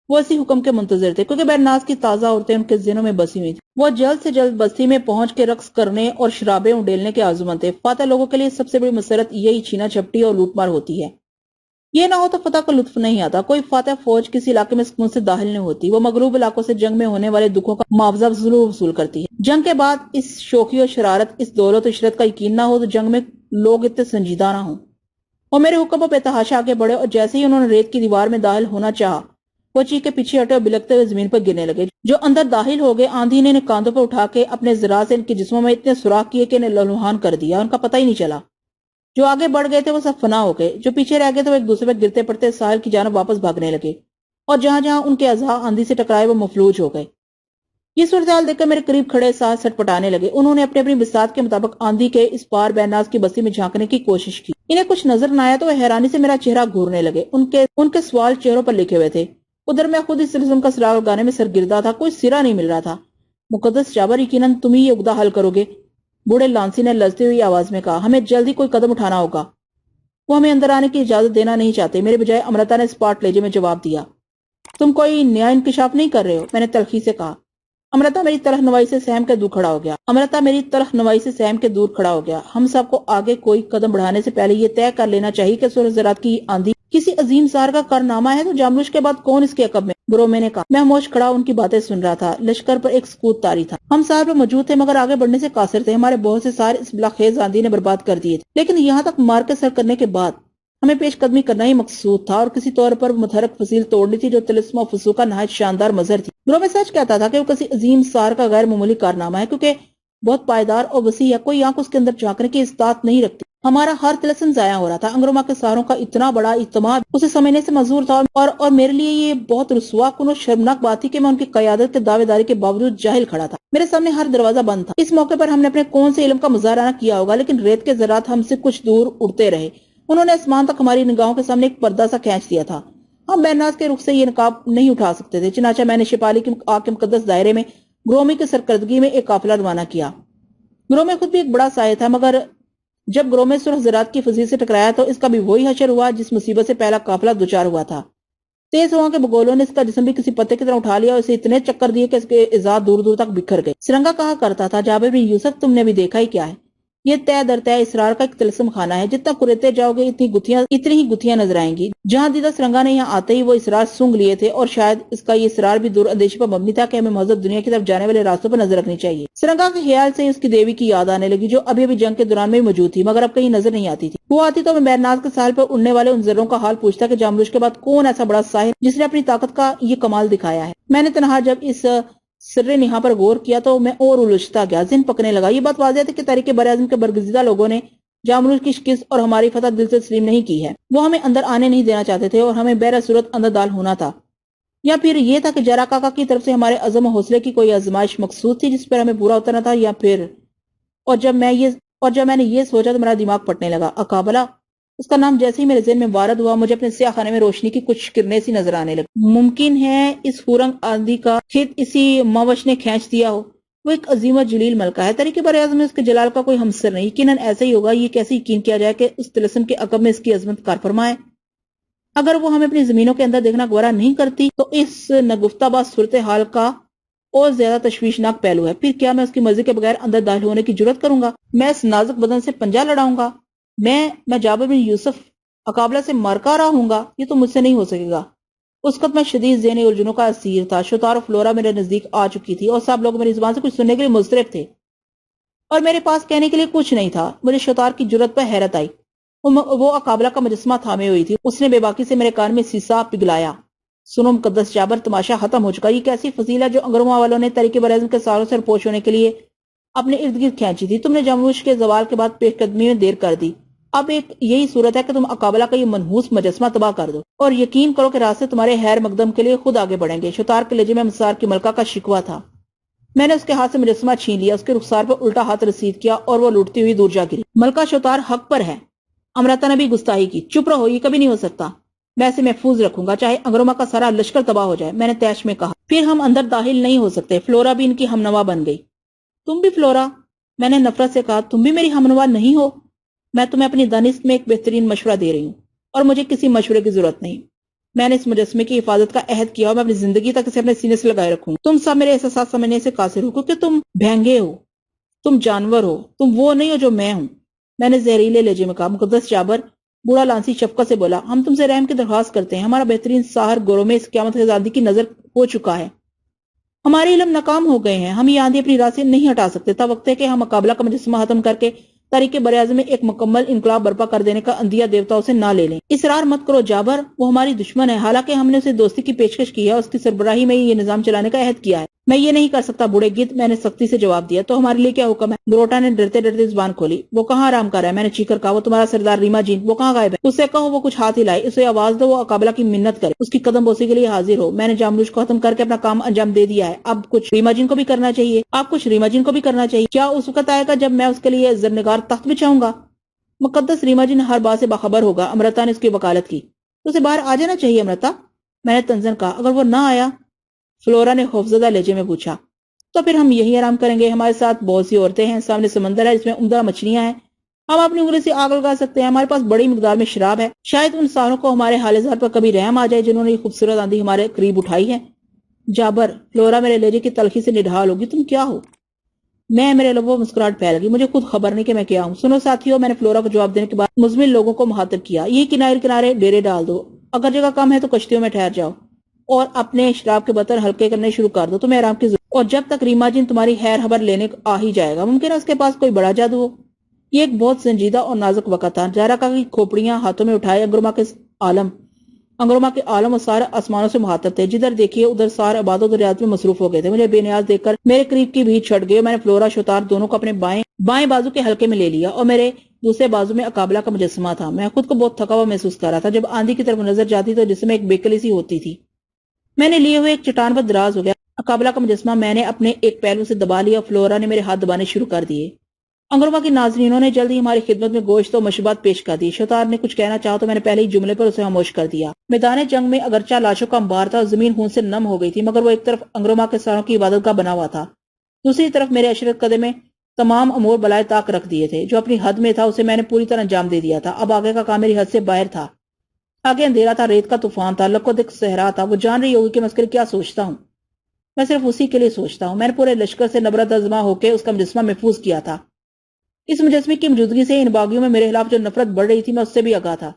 وہ اسی حکم کے منتظر تھے کیونکہ بیناز کی تازہ عورتیں ان کے ذہنوں میں بسی ہوئی تھیں۔ وہ جلد سے جلد بستی میں پہنچ کے رقص کرنے اور شرابیں اڈیلنے کے عازمند تھے۔ فاتح لوگوں کے لیے سب سے بڑی مسرت یہی چھینا جھپٹی اور لوٹ مار ہوتی ہے۔ یہ نہ ہو تو فتح کا لطف نہیں آتا۔ کوئی فاتح فوج کسی علاقے میں سکون سے داخل نہیں ہوتی۔ وہ مغلوب علاقوں سے جنگ میں ہونے والے دکھوں کا معاوضہ ضرور وصول کرتی ہے۔ جنگ کے بعد اس شوخی و شرارت، اس دولت و عشرت کا یقین نہ ہو تو جنگ میں لوگ اتنے سنجیدہ نہ ہوں۔ وہ میرے حکم پر بے تحاشا آگے بڑھے اور جیسے ہی انہوں نے ریت کی دیوار میں داخل ہونا چاہا وہ چیخ کے پیچھے ہٹے اور بلکتے ہوئے زمین پر گرنے لگے۔ جو اندر داخل ہو گئے آندھی نے انہیں کاندھوں پر اٹھا کے اپنے ذرا سے ان کے جسموں میں اتنے سوراخ کیے کہ انہیں لہوحان کر دیا، ان کا پتہ ہی نہیں چلا۔ جو آگے بڑھ گئے تھے وہ سب فنا ہو گئے، جو پیچھے رہ گئے تھے وہ ایک دوسرے پر گرتے پڑتے ساحل کی جانب واپس بھاگنے لگے اور جہاں جہاں ان کے اعضاء آندھی سے ٹکرائے وہ مفلوج ہو گئے۔ یہ صورتحال دیکھ کر میرے قریب کھڑے ساتھ سٹ پٹانے لگے۔ انہوں نے اپنی اپنی بساط کے مطابق آندھی کے اس پار بیناز کی بستی میں جھانکنے کی کوشش کی۔ انہیں کچھ نظر نہ آیا تو وہ حیرانی سے میرا چہرہ گھورنے لگے۔ ان کے سوال چہروں پر لکھے ہوئے تھے۔ ادھر میں خود اس سلسلم کا سراغ لگانے میں سرگردہ تھا، کوئی سرا نہیں مل رہا تھا۔ مقدس جابر، یقیناً تم ہی یہ عقدہ حل کرو گے، بوڑھے لانسی نے لرزتی ہوئی آواز میں کہا۔ ہمیں جلدی کوئی قدم اٹھانا ہوگا۔ وہ ہمیں اندر آنے کی اجازت دینا نہیں چاہتے، میرے بجائے امرتا نے اسپاٹ لہجے میں جواب دیا۔ تم کوئی نیا انکشاف نہیں کر رہے ہو؟ میں نے تلخی سے کہا۔ امرتا میری طرح نوائی سے سہم کے دور کھڑا ہو گیا۔ ہم سب کو آگے کوئی قدم بڑھانے سے پہلے یہ طے کر لینا چاہیے کہ سرخ ذرات کی آندھی کسی عظیم سار کا کارنامہ ہے تو جاملوش کے بعد کون اس کے عقب میں؟ گرومے نے کہا۔ میں خاموش کھڑا ان کی باتیں سن رہا تھا۔ لشکر پر ایک سکوت طاری تھا۔ ہم سار پر موجود تھے مگر آگے بڑھنے سے قاصر تھے۔ ہمارے بہت سے سار اس بلاخیز آندھی نے برباد کر دیے تھے، لیکن یہاں تک مار کے سر کرنے کے بعد ہمیں پیش قدمی کرنا ہی مقصود تھا اور کسی طور پر متحرک فصیل توڑنی تھی جو طلسم و فسوق کا نہایت شاندار مظہر تھی۔ گرومے سچ کہتا تھا کہ وہ کسی عظیم سار کا غیر معمولی کارنامہ ہے، کیونکہ بہت پائیدار اور وسیع ہے، کوئی آنکھ اس کے اندر جھانکنے کی استطاعت نہیں رکھتی۔ ہمارا ہر طلسم ضائع ہو رہا تھا۔ انگروما کے ساروں کا اتنا بڑا اعتماد اسے سمجھنے سے معذور تھا اور میرے لیے یہ بہت رسوا کن اور شرمناک بات تھی کہ میں ان کی قیادت کے دعوے داری کے باوجود جاہل کھڑا تھا۔ میرے سامنے ہر دروازہ بند تھا۔ اس موقع پر ہم نے اپنے کون سے علم کا مظاہرہ نہ کیا ہوگا، لیکن ریت کے ذرات ہم سے کچھ دور اڑتے رہے۔ انہوں نے آسمان تک ہماری نگاہوں کے سامنے ایک پردہ سا کھینچ دیا تھا۔ ہم بہناز کے رخ سے یہ نقاب نہیں اٹھا سکتے تھے، چنانچہ میں نے شپالی کی آگ کے مقدس دائرے میں گرومی کی سرکردگی میں ایک قافلہ روانہ کیا۔ گرومی خود بھی ایک بڑا سائے تھا، مگر جب گرومی سرخ زراعت کی فضیل سے ٹکرایا تو اس کا بھی وہی حشر ہوا جس مصیبت سے پہلا قافلہ دوچار ہوا تھا۔ تیز ہوا کے بگولوں نے اس کا جسم بھی کسی پتے کی طرح اٹھا لیا اور اسے اتنے چکر دیے کہ اس کے اعضاء دور دور تک بکھر گئے۔ سرنگا کہا کرتا تھا، جابر بن یوسف تم نے بھی دیکھا ہی کیا ہے، یہ طے در طے اسرار کا ایک طلسم خانہ ہے، جتنا کریتے جاؤ گے اتنی ہی گتھیاں نظر آئیں گی۔ جہاں دیدہ سرنگا نے یہاں آتے ہی وہ اسرار سونگ لیے تھے، اور شاید اس کا یہ اسرار بھی دور اندیشی پر مبنی تھا کہ ہمیں مہذب دنیا کی طرف جانے والے راستوں پر نظر رکھنی چاہیے۔ سرنگا کے خیال سے اس کی دیوی کی یاد آنے لگی جو ابھی جنگ کے دوران میں موجود تھی، مگر اب کہیں نظر نہیں آتی تھی۔ وہ آتی تو میں بیرناز کے ساحل پر اڑنے والے ان ذروں کا حال پوچھتا کہ جاملوش کے بعد کون ایسا بڑا ساحر جس نے اپنی طاقت کا یہ کمال دکھایا ہے۔ میں نے تنہا جب اس سر نہا پر غور کیا تو میں اور الجھتا گیا، ذہن پکنے لگا۔ یہ بات واضح تھی کہ تاریخ براعظم کے برگزیدہ لوگوں نے جاملوش کی شکست اور ہماری فتح دل سے تسلیم نہیں کی ہے۔ وہ ہمیں اندر آنے نہیں دینا چاہتے تھے اور ہمیں بہر صورت اندر دال ہونا تھا، یا پھر یہ تھا کہ جرا کاکا کی طرف سے ہمارے عزم و حوصلے کی کوئی آزمائش مقصود تھی جس پر ہمیں پورا اترنا تھا، یا پھر اور جب میں نے یہ سوچا تو میرا دماغ پھٹنے لگا۔ اقابلہ، اس کا نام جیسے ہی میرے ذہن میں وارد ہوا مجھے اپنے سیاہ خانے میں روشنی کی کچھ کرنیں سی نظر آنے لگی۔ ممکن ہے اس ہورنگ آندھی کا خط اسی موش نے کھینچ دیا ہو۔ وہ ایک عظیم و جلیل ملکہ ہے، تاریخ براعظم میں اس کے جلال کا کوئی ہمسر نہیں۔ یقیناً ایسا ہی ہوگا۔ یہ کیسے یقین کیا جائے کہ اس طلسم کے عقب میں اس کی عظمت کار فرما ہے؟ اگر وہ ہمیں اپنی زمینوں کے اندر دیکھنا گوارا نہیں کرتی تو اس نگفتہ باز صورتحال کا اور زیادہ تشویشناک پہلو ہے۔ پھر کیا میں اس کی مرضی کے بغیر اندر داخل ہونے کی جرات کروں گا؟ میں اس نازک بدن سے پنجہ لڑاؤں گا؟ میں جابر بن یوسف اقابلہ سے مارکا رہا ہوں گا؟ یہ تو مجھ سے نہیں ہو سکے گا۔ اس وقت میں شدید ذہنی الجھنوں کا اسیر تھا۔ شوتار و فلورا میرے نزدیک آ چکی تھی اور سب لوگ میری زبان سے کچھ سننے کے لیے مضطرب تھے، اور میرے پاس کہنے کے لیے کچھ نہیں تھا۔ مجھے شوتار کی جرات پر حیرت آئی۔ وہ اقابلہ کا مجسمہ تھامے ہوئی تھی۔ اس نے بے باکی سے میرے کان میں سیسا پگھلایا۔ سنو مقدس جابر، تماشا ختم ہو چکا۔ یہ کیسی فضیل ہے جو انگرما والوں نے تاریخ براعظم کے ساروں سے پوش ہونے کے لیے اپنے ارد گرد کھینچی تھی۔ تم نے جاملوش کے زوال کے بعد پیش قدمی میں دیر کر دی۔ اب ایک یہی صورت ہے کہ تم اقابلہ کا یہ منحوس مجسمہ تباہ کر دو، اور یقین کرو کہ راستے تمہارے خیر مقدم کے لیے خود آگے بڑھیں گے۔ شوتار کے لہجے میں مسار کی ملکہ کا شکوہ تھا۔ میں نے اس کے ہاتھ سے مجسمہ چھین لیا، اس کے رخسار پر الٹا ہاتھ رسید کیا اور وہ لوٹتی ہوئی دور جا گری۔ ملکہ شوتار حق پر ہے۔ امرتا نے بھی گستاخی کی۔ چپ رہو، یہ کبھی نہیں ہو سکتا۔ میں اسے محفوظ رکھوں گا چاہے انگروما کا سارا لشکر تباہ ہو جائے، میں نے تیش میں کہا۔ پھر ہم اندر داخل نہیں ہو سکتے۔ فلورا بھی ان کی ہمنوا بن گئی۔ تم بھی فلورا؟ میں نے نفرت سے کہا، تم بھی میری ہمنوا نہیں ہو؟ میں تمہیں اپنی دانست میں ایک بہترین مشورہ دے رہی ہوں اور مجھے کسی مشورے کی ضرورت نہیں۔ میں نے اس مجسمے کی حفاظت کا عہد کیا اور میں اپنی زندگی تک اسے اپنے سینے سے لگائے رکھوں۔ تم سب میرے احساسات سمجھنے سے قاصر ہو کیونکہ تم بھینگے ہو، تم جانور ہو، تم وہ نہیں ہو جو میں ہوں۔ میں نے زہریلے لہجے میں کہا۔ مقدس جابر، بوڑھا لانسی شفقت سے بولا، ہم تم سے رحم کی درخواست کرتے ہیں۔ ہمارا بہترین ساحر گرومے اس قیامت کے آندھی کی نظر ہو چکا ہے۔ ہمارے علم ناکام ہو گئے ہیں۔ ہم یہ آندھی اپنی راہ سے نہیں ہٹا سکتے۔ تب وقت ہے کہ ہم اقابلہ کا مجسمہ ختم کر کے تاریخ براعظم میں ایک مکمل انقلاب برپا کر دینے کا اندیہ دیوتاؤں سے نہ لے لیں۔ اصرار مت کرو جابر، وہ ہماری دشمن ہے، حالانکہ ہم نے اسے دوستی کی پیشکش کی ہے، اس کی سربراہی میں یہ نظام چلانے کا عہد کیا ہے۔ میں یہ نہیں کر سکتا بوڑھے گید، میں نے سختی سے جواب دیا۔ تو ہمارے لیے کیا حکم ہے؟ گروٹا نے ڈرتے ڈرتے زبان کھولی۔ وہ کہاں آرام کر رہا ہے؟ میں نے چیخ کر کہا، وہ تمہارا سردار ریما جین، وہ کہاں غائب ہے؟ اسے کہو وہ کچھ ہاتھ ہلائے، اسے آواز دو وہ اقابلہ کی منت کرے، اس کی قدم بوسی کے لیے حاضر ہو۔ میں نے جاملوش کو ختم کر کے اپنا کام انجام دے دیا ہے، اب کچھ ریما جین کو بھی کرنا چاہیے۔ اب کچھ ریما جین کو بھی کرنا چاہیے۔ کیا اس وقت آئے گا جب میں اس کے لیے زرنگار تخت بچھاؤں گا؟ مقدس ریما جین ہر بات سے باخبر ہوگا، امرتا نے اس کی وکالت کی۔ اسے باہر آ جانا چاہیے امرتا، میں نے تنزن کہا۔ اگر وہ نہ آیا؟ فلورا نے خوفزدہ لہجے میں پوچھا۔ تو پھر ہم یہی آرام کریں گے، ہمارے ساتھ بہت سی عورتیں ہیں، سامنے سمندر ہے جس میں عمدہ مچھلیاں ہیں، ہم اپنی انگلی سے آگ لگا سکتے ہیں، ہمارے پاس بڑی مقدار میں شراب ہے، شاید ان ساروں کو ہمارے حال زار پر کبھی رحم آ جائے جنہوں نے یہ خوبصورت آندھی ہمارے قریب اٹھائی ہے۔ جابر، فلورا میرے لہجے کی تلخی سے نڈھال ہوگی، تم کیا ہو؟ میرے لبوں مسکراہٹ پھیل گئی. مجھے خود خبر نہیں کہ میں کیا ہوں. سنو ساتھیوں، میں نے فلورا کو جواب دینے کے بعد مزمل لوگوں کو مخاطب کیا. یہ کنارے کنارے ڈیرے ڈال دو. اگر جگہ کم ہے تو کشتیوں میں ٹھہر جاؤ اور اپنے شراب کے بطر ہلکے کرنے شروع کر دو. تمہیں آرام کی ضرورت. اور جب تک ریما جن تمہاری خیر خبر لینے آ ہی جائے گا. ممکن ہے اس کے پاس کوئی بڑا جادو ہو. یہ ایک بہت سنجیدہ اور نازک وقت تھا. زہرا کا کی کھوپڑیاں ہاتھوں میں اٹھائے انگروما کے عالم اور سارے آسمانوں سے مخاطب تھے. جدھر دیکھیے ادھر سارے عبادت و ریاضت میں مصروف ہو گئے تھے. مجھے بے نیاز دیکھ کر میرے قریب کی بھیڑ چھٹ گئی اور میں نے فلورا شوتار دونوں کو اپنے بائیں بازو کے حلقے میں لے لیا اور میرے دوسرے بازو میں اقابلہ کا مجسمہ تھا. میں خود کو بہت تھکا ہوا محسوس کر رہا تھا. جب آندھی کی طرف نظر جاتی تو جسم میں ایک بیکلی سی ہوتی تھی. میں نے لیے ہوئے ایک چٹان پر دراز ہو گیا. اقابلہ کا مجسمہ میں نے اپنے ایک پہلو سے دبا لیا اور فلورا نے میرے ہاتھ دبانے شروع کر دیے. انگروما کی ناظرینوں نے جلدی ہماری خدمت میں گوشت و مشروبات پیش کر دی. شوتار نے کچھ کہنا چاہا تو میں نے پہلے ہی جملے پر اسے خاموش کر دیا. میدان جنگ میں اگرچہ لاشوں کا انبار تھا اور زمین خون سے نم ہو گئی تھی، مگر وہ ایک طرف انگروما کے ساروں کی عبادت کا بنا ہوا تھا، دوسری طرف میرے عشرت قدر میں تمام امور بلائے طاق رکھ دیے تھے. جو اپنی حد میں تھا اسے میں نے پوری طرح انجام دے دیا تھا. اب آگے کا کام میری حد سے باہر تھا. آگے اندھیرا تھا، ریت کا طوفان تھا، لکودک صحرا تھا. وہ جان رہی ہوگی کہ میں اس کے لیے کیا سوچتا ہوں. میں صرف اسی کے لیے سوچتا ہوں. میں نے پورے لشکر سے نبرت ازما ہو کے اس کا مجسمہ محفوظ کیا تھا. اس مجسمے کی موجودگی سے ان باغیوں میں میرے خلاف جو نفرت بڑھ رہی تھی میں اس سے بھی آگاہ تھا.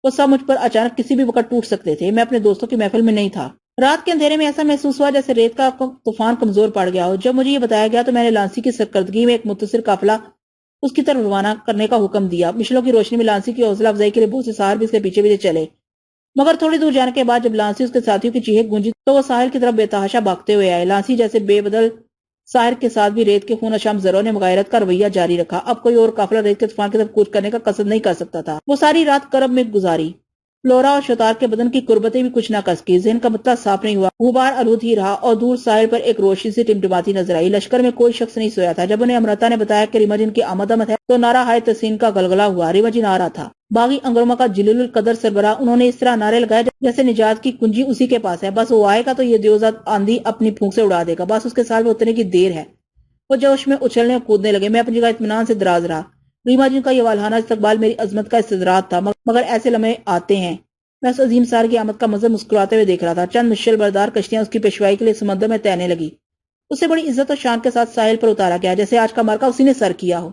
وہ سب مجھ پر اچانک کسی بھی وقت ٹوٹ سکتے تھے. میں اپنے دوستوں کی محفل میں نہیں تھا. رات کے اندھیرے میں ایسا محسوس ہوا جیسے ریت کا طوفان کمزور پڑ گیا ہو. جب مجھے یہ بتایا گیا تو میں نے لانسی کی سرکردگی میں ایک متصل قافلہ اس کی طرف روانہ کرنے کا حکم دیا. مشلوں کی روشنی میں لانسی کی حوصلہ افزائی کے لیے بہت سے ساحر بھی اس کے پیچھے پیچھے چلے، مگر تھوڑی دور جانے کے بعد جب لانسی اس کے ساتھیوں کی چیخیں گونجی تو وہ ساحل کی طرف بے تحاشا بھاگتے ہوئے آئے. لانسی جیسے بے بدل ساحر کے ساتھ بھی ریت کے خون اشام زروں نے مغایرت کا رویہ جاری رکھا. اب کوئی اور قافلہ ریت کے طوفان کی طرف کوچ کرنے کا قصد نہیں کر سکتا تھا. وہ ساری رات کرب میں گزاری. فلورا اور شوتار کے بدن کی قربتیں بھی کچھ نہ کس کی. ذہن کا مطلع صاف نہیں ہوا. غبار آلود ہی رہا اور دور ساحل پر ایک روشنی سے ٹمٹماتی نظر آئی. لشکر میں کوئی شخص نہیں سویا تھا. جب انہیں امرتا نے بتایا کہ ریما جن کی آمد ہے تو نعرہ ہائے تحسین کا گلگلہ ہوا. ریما جن آ رہا تھا. باغی انگروما کا جلیل القدر سربراہ انہوں نے اس طرح نعرے لگائے جیسے نجات کی کنجی اسی کے پاس ہے. بس وہ آئے گا تو یہ دیوزاد آندھی اپنی پھونک سے اڑا دے گا. بس اس کے سال میں اترنے کی دیر ہے. وہ جوش میں اچھلنے اور کودنے لگے. میں اپنی جگہ اطمینان سے دراز رہا. ریما جن کا یہ والہانہ استقبال میری عظمت کا استدراج تھا، مگر ایسے لمحے آتے ہیں. میں اس عظیم سار کی آمد کا منظر مسکراتے ہوئے دیکھ رہا تھا. چند مشل بردار کشتیاں اس کی پیشوائی کے لیے سمندر میں تیرنے لگی. اسے بڑی عزت اور شان کے ساتھ ساحل پر اتارا گیا، جیسے آج کا مارکا اسی نے سر کیا ہو،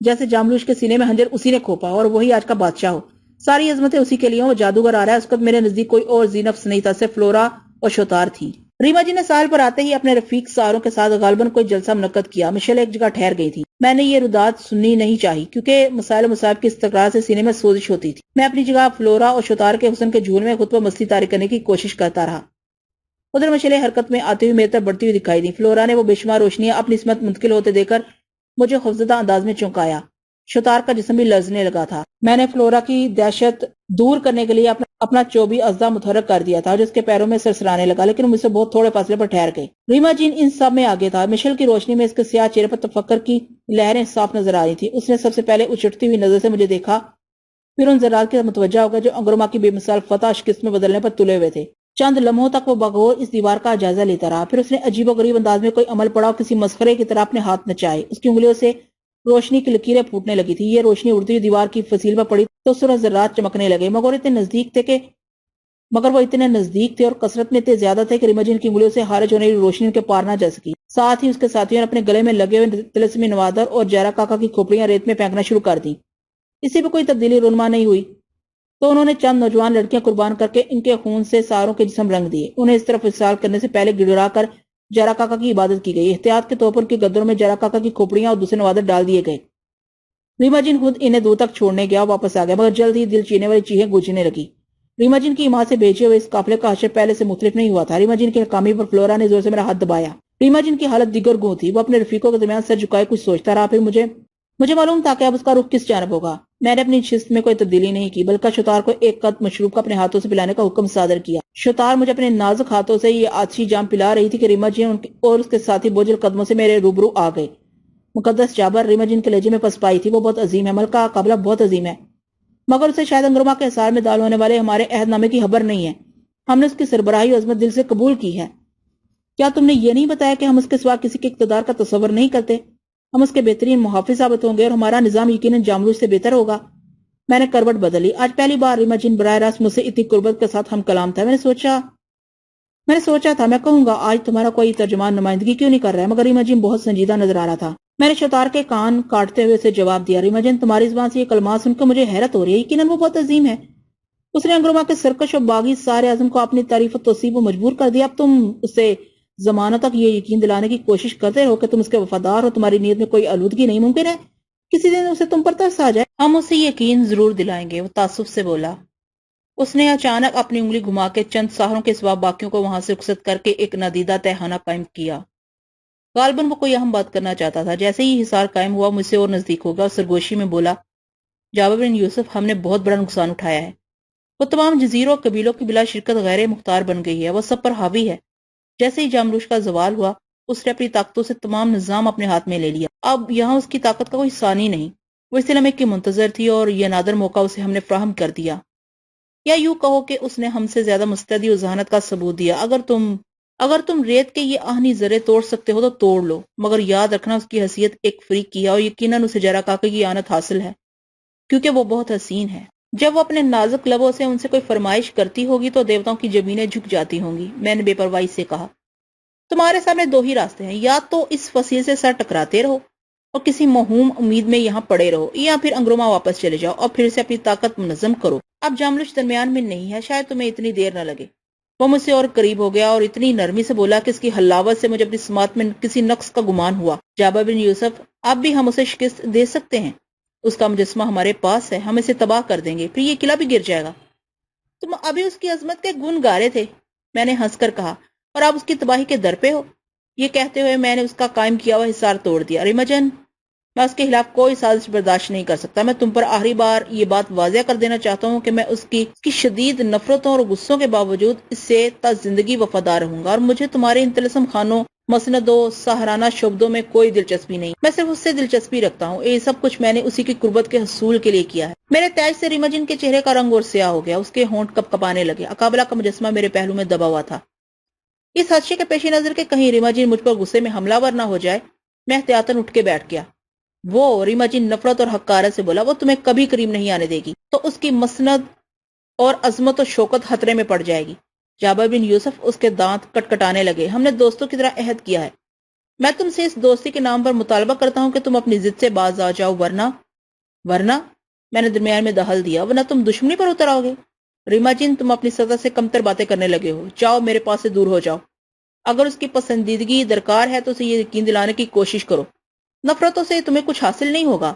جیسے جاملوش کے سینے میں خنجر اسی نے کھوپا اور وہی آج کا بادشاہ ہو. ساری عظمتیں اسی کے لیے ہوں. وہ جادوگر آ رہا ہے. اس وقت میرے نزدیک کوئی اور ذی نفس نہیں تھا، صرف فلورا اور شوتار تھی. ریما جی نے ساحل پر آتے ہی اپنے رفیق ساروں کے ساتھ غالباً کوئی جلسہ منعقد کیا. مشل ایک جگہ ٹھہر گئی تھی. میں نے یہ رداد سننی نہیں چاہی کیونکہ مسائل و مصائب کی استقرار سے سینے میں سوزش ہوتی تھی. میں اپنی جگہ فلورا اور شوتار کے حسن کے جھول میں خود پر مستی طاری کرنے کی کوشش کرتا رہا. ادھر مشلیں حرکت میں آتے ہوئی میرے طرف بڑھتی ہوئی دکھائی دی. فلورا نے وہ بے شمار روشنیاں اپنی سمت منتقل ہوتے دیکھ کر مجھے خوفزدہ انداز میں چونکایا. شوتار کا جسم بھی لرزنے لگا تھا. میں نے فلورا کی دہشت دور کرنے کے لیے اپنا چوبی ازدا متحرک کر دیا تھا جو اس کے پیروں میں سرسرانے لگا، لیکن مجھ سے بہت تھوڑے فاصلے پر ٹھہر گئی. ریما جین ان سب میں آگے تھا. مشل کی روشنی میں اس کے سیاہ چہرے پر تفکر کی لہریں صاف نظر آ رہی تھی. اس نے سب سے پہلے اچھٹتی ہوئی نظر سے مجھے دیکھا، پھر ان ذرات کی متوجہ ہو گیا جو انگروما کی بے مثال فتح شکست میں بدلنے پر تلے ہوئے تھے. چند لمحوں تک وہ بغور اس دیوار کا جائزہ لیتا رہا. پھر اس نے عجیب و غریب انداز میں کوئی عمل پڑا اور کسی مسخرے کی طرح اپنے ہاتھ نچائے. اس کی انگلیوں سے روشنی کی لکیریں پھوٹنے لگی تھی. یہ روشنی اڑتی ہوئی دیوار کی فصیل پر پڑی تو سورج ذرات چمکنے لگے، مگر وہ اتنے نزدیک تھے اور کثرت میں اتنے زیادہ تھے کہ ریما جن کی انگلیوں سے خارج ہونے والی روشنی ان کے پار نہ جا سکی. ساتھ ہی اس کے ساتھیوں نے اپنے گلے میں لگے ہوئے طلسمی نوادر اور جیرا کاکا کی کھوپڑیاں ریت میں پھینکنا شروع کر دیں. اسی پہ کوئی تبدیلی رونما نہیں ہوئی تو انہوں نے چند نوجوان لڑکیاں قربان کر کے ان کے خون سے ساروں کے جسم رنگ دیے. انہیں اس طرف وصال کرنے سے پہلے گڑگڑا کر جیرا کاکا کی عبادت کی گئی. احتیاط کے طور پر کے گدروں میں جیرا کاکا کی کھوپڑیاں اور دوسرے نوادر ڈال دیے گئے. ریما جن خود انہیں دور تک چھوڑنے گیا اور واپس آ گیا، مگر جلد ہی دل چیرنے والی چیخیں گونجنے لگی. ریما جن کی ماں سے بھیجے ہوئے اس قافلے کا حشر پہلے سے مختلف نہیں ہوا تھا. ریما جن کی ناکامی پر فلورا نے زور سے میرا ہاتھ دبایا. ریما جن کی حالت دیگر گوں تھی. وہ اپنے رفیقوں کے درمیان سر جھکائے کچھ سوچتا رہا. پھر مجھے معلوم تھا کہ اب اس کا رخ کس جانب ہوگا. میں نے اپنی شست میں کوئی تبدیلی نہیں کی بلکہ شوتار کو ایک قد مشروب کا اپنے ہاتھوں سے پلانے کا حکم صادر کیا. شوتار مجھے اپنے نازک ہاتھوں سے یہ آتشی جام پلا رہی تھی کہ ریما جن اور اس کے ساتھی بوجھل قدموں سے میرے روبرو آ گئے. مقدس جابر ریما جن کے لہجے میں پس پائی تھی. وہ بہت عظیم ہے، ملک کا قابلہ بہت عظیم ہے، مگر اسے شاید انگروما کے حصار میں دال ہونے والے ہمارے عہد نامے کی خبر نہیں ہے. ہم نے اس کی سربراہی و عظمت دل سے قبول کی ہے. کیا تم نے یہ نہیں بتایا کہ ہم اس کے سوا کسی کے اقتدار کا تصور نہیں کرتے؟ ہم اس کے بہترین محافظ ثابت ہوں گے اور ہمارا نظام یقیناً جاملوش سے بہتر ہوگا. میں نے کروٹ بدلی. آج پہلی بار ریما جن براہ راست مجھ سے اتنی قربت کے ساتھ ہم کلام تھا. میں نے سوچا میں نے سوچا تھا میں کہوں گا آج تمہارا کوئی ترجمان نمائندگی کیوں نہیں کر رہا ہے، مگر ریماجن بہت سنجیدہ نظر آ رہا تھا۔ میں نے شطار کے کان کاٹتے ہوئے اسے جواب دیا، ریماجن تمہاری زبان سے یہ کلمات سن کر مجھے حیرت ہو رہی ہے، یقیناً وہ بہت عظیم ہے۔ اس نے انگروما کے سرکش اور باغی سارے عزم کو اپنی تعریف و توصیف و مجبور کر دیا۔ اب تم اسے زمانہ تک یہ یقین دلانے کی کوشش کرتے رہو کہ تم اس کے وفادار ہو، تمہاری نیت میں کوئی آلودگی نہیں، ممکن ہے کسی دن اسے تم پر ترس آ جائے۔ ہم اسے یقین ضرور دلائیں گے، وہ تعصب سے بولا۔ اس نے اچانک اپنی انگلی گھما کے چند سہروں کے سوا باقیوں کو وہاں سے رخصت کر کے ایک نادیدہ تہخانہ قائم کیا۔ غالباً وہ کوئی اہم بات کرنا چاہتا تھا۔ جیسے ہی حصار قائم ہوا مجھ سے اور نزدیک ہو گیا اور سرگوشی میں بولا، جابر بن یوسف، ہم نے بہت بڑا نقصان اٹھایا ہے۔ وہ تمام جزیروں اور قبیلوں کی بلا شرکت غیر مختار بن گئی ہے، وہ سب پر حاوی ہے۔ جیسے ہی جاملوش کا زوال ہوا اس نے اپنی طاقتوں سے تمام نظام اپنے ہاتھ میں لے لیا۔ اب یہاں اس کی طاقت کا کوئی ثانی نہیں۔ وہ اس لمحے کی منتظر تھی اور یہ نادر موقع اسے ہم نے فراہم کر دیا، یا یوں کہو کہ اس نے ہم سے زیادہ مستعدی و ذہانت کا ثبوت دیا۔ اگر تم ریت کے یہ آہنی ذرے توڑ سکتے ہو تو توڑ لو، مگر یاد رکھنا اس کی حیثیت ایک فریق کی ہے اور یقیناً اسے جرا کاکے کی آنت حاصل ہے، کیونکہ وہ بہت حسین ہے۔ جب وہ اپنے نازک لبوں سے ان سے کوئی فرمائش کرتی ہوگی تو دیوتاؤں کی زمینیں جھک جاتی ہوں گی۔ میں نے بے پرواہی سے کہا، تمہارے سامنے دو ہی راستے ہیں، یا تو اس فصیل سے سر ٹکراتے رہو اور کسی موہوم امید میں یہاں پڑے رہو، یا پھر انگروما واپس چلے جاؤ اور پھر سے اپنی طاقت منظم کرو۔ اب جاملوش درمیان میں نہیں ہے، شاید تمہیں اتنی دیر نہ لگے۔ وہ مجھ سے اور قریب ہو گیا اور اتنی نرمی سے بولا کہ اس کی حلاوت سے مجھے اپنی سماعت میں کسی نقص کا گمان ہوا۔ جابر بن یوسف، اب بھی ہم اسے شکست دے سکتے ہیں، اس کا مجسمہ ہمارے پاس ہے، ہم اسے تباہ کر دیں گے، پھر یہ قلعہ بھی گر جائے گا۔ تم ابھی اس کی عظمت کے گن گا رہے تھے، میں نے ہنس کر کہا، اور اب اس کی تباہی کے در پہ ہو۔ یہ کہتے ہوئے میں نے اس کا قائم کیا ہوا حصار توڑ دیا۔ ریمجن، میں اس کے خلاف کوئی سازش برداشت نہیں کر سکتا۔ میں تم پر آخری بار یہ بات واضح کر دینا چاہتا ہوں کہ میں اس کی شدید نفرتوں اور غصوں کے باوجود اس سے تا زندگی وفادار رہوں گا، اور مجھے تمہارے ان طلسم خانوں، مسندوں، سہرانہ شبدوں میں کوئی دلچسپی نہیں۔ میں صرف اس سے دلچسپی رکھتا ہوں، یہ سب کچھ میں نے اسی کی قربت کے حصول کے لیے کیا ہے۔ میرے تیج سے ریمجن کے چہرے کا رنگ اور سیاہ ہو گیا، اس کے ہونٹ کپ کپانے لگے۔ اقابلہ کا مجسمہ میرے پہلو میں دبا ہوا تھا۔ اس خدشے کے پیش نظر کے کہیں ریمجن مجھ پر غصے میں حملہ ور نہ ہو جائے، میں احتیاطاً اٹھ کے بیٹھ گیا۔ وہ، ریمجن نفرت اور حقارت سے بولا، وہ تمہیں کبھی قریب نہیں آنے دے گی، تو اس کی مسند اور عظمت و شوکت خطرے میں پڑ جائے گی۔ جابر بن یوسف، اس کے دانت کٹکٹانے لگے، ہم نے دوستوں کی طرح عہد کیا ہے، میں تم سے اس دوستی کے نام پر مطالبہ کرتا ہوں کہ تم اپنی ضد سے باز آ جاؤ، ورنہ میں نے درمیان میں دخل دیا، ورنہ تم دشمنی پر اتر آؤ گے۔ ریمجن، تم اپنی سطح سے کمتر باتیں کرنے لگے ہو، جاؤ میرے پاس سے دور ہو جاؤ۔ اگر اس کی پسندیدگی درکار ہے تو اسے یہ یقین دلانے کی کوشش کرو، نفرتوں سے تمہیں کچھ حاصل نہیں ہوگا۔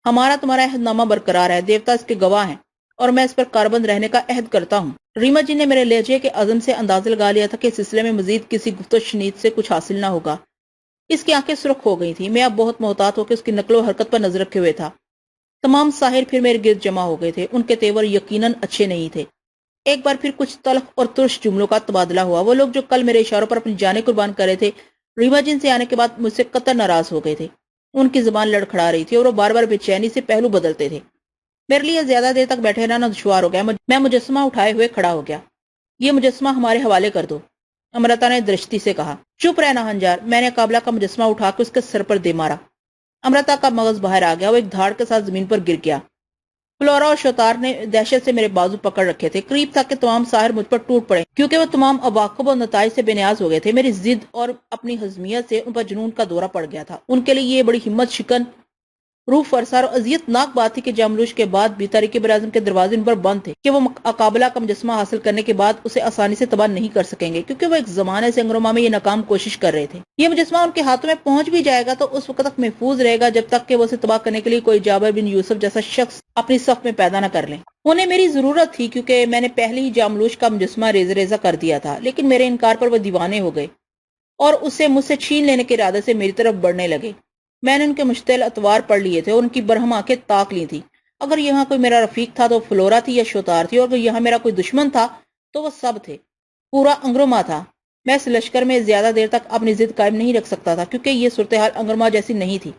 ہمارا تمہارا عہد نامہ برقرار ہے، دیوتا اس کے گواہ ہیں، اور میں اس پر کاربند رہنے کا عہد کرتا ہوں۔ ریمجن نے میرے لہجے کے عزم سے اندازہ لگا لیا تھا کہ اس سلسلے میں مزید کسی گفت و شنید سے کچھ حاصل نہ ہوگا۔ اس کی آنکھیں سرخ ہو گئی تھیں۔ میں اب بہت محتاط ہو کے اس کی نقل و حرکت پر نظر رکھے ہوئے تھا۔ تمام ساحر پھر میرے گرد جمع ہو گئے تھے، ان کے تیور یقیناً اچھے نہیں تھے۔ ایک بار پھر کچھ تلخ اور ترش جملوں کا تبادلہ ہوا۔ وہ لوگ جو کل میرے اشاروں پر اپنی جانیں قربان کر رہے تھے، ریمجن سے آنے کے بعد مجھ سے قطر ناراض ہو گئے تھے۔ ان کی زبان لڑکھڑا رہی تھی اور وہ بار بار بے چینی سے پہلو بدلتے تھے۔ میرے لیے زیادہ دیر تک بیٹھے رہنا دشوار ہو گیا۔ میں مجسمہ اٹھائے ہوئے کھڑا ہو گیا۔ یہ مجسمہ ہمارے حوالے کر دو، امرتا نے درشتی سے کہا۔ چپ رہنا ہنجار، میں نے قابلہ کا مجسمہ اٹھا کے اس کے سر پر دے مارا۔ امرتا کا مغز باہر آ گیا، وہ ایک دھاڑ کے ساتھ زمین پر گر گیا۔ فلورا اور شوتار نے دہشت سے میرے بازو پکڑ رکھے تھے۔ قریب تھا کہ تمام ساحر مجھ پر ٹوٹ پڑے، کیونکہ وہ تمام عواقب و نتائج سے بے نیاز ہو گئے تھے۔ میری ضد اور اپنی حزمیت سے ان پر جنون کا دورہ پڑ گیا تھا۔ ان کے لیے یہ بڑی ہمت شکن، روح فرسا اور اذیت ناک بات تھی کہ جاملوش کے بعد بھی تاریخ براعظم کے دروازے ان پر بند تھے کہ وہ اقابلہ کا مجسمہ حاصل کرنے کے بعد اسے آسانی سے تباہ نہیں کر سکیں گے، کیونکہ وہ ایک زمانے سے انگروما میں یہ ناکام کوشش کر رہے تھے۔ یہ مجسمہ ان کے ہاتھوں میں پہنچ بھی جائے گا تو اس وقت تک محفوظ رہے گا جب تک کہ وہ اسے تباہ کرنے کے لیے کوئی جابر بن یوسف جیسا شخص اپنی صف میں پیدا نہ کر لیں۔ انہیں میری ضرورت تھی کیونکہ میں نے پہلے ہی جاملوش کا مجسمہ ریزہ ریزہ کر دیا تھا، لیکن میرے انکار پر وہ دیوانے ہو گئے اور اسے مجھ سے چھین لینے کے ارادے سے میری طرف بڑھنے لگے۔ میں نے ان کے مشتعل اتوار پڑھ لیے تھے اور ان کی برہم آنکھیں تاک لی تھی۔ اگر یہاں کوئی میرا رفیق تھا تو فلورا تھی یا شوتار تھی، اور اگر یہاں میرا کوئی دشمن تھا تو وہ سب تھے، پورا انگروما تھا۔ میں اس لشکر میں زیادہ دیر تک اپنی ضد قائم نہیں رکھ سکتا تھا کیونکہ یہ صورتحال انگروما جیسی نہیں تھی۔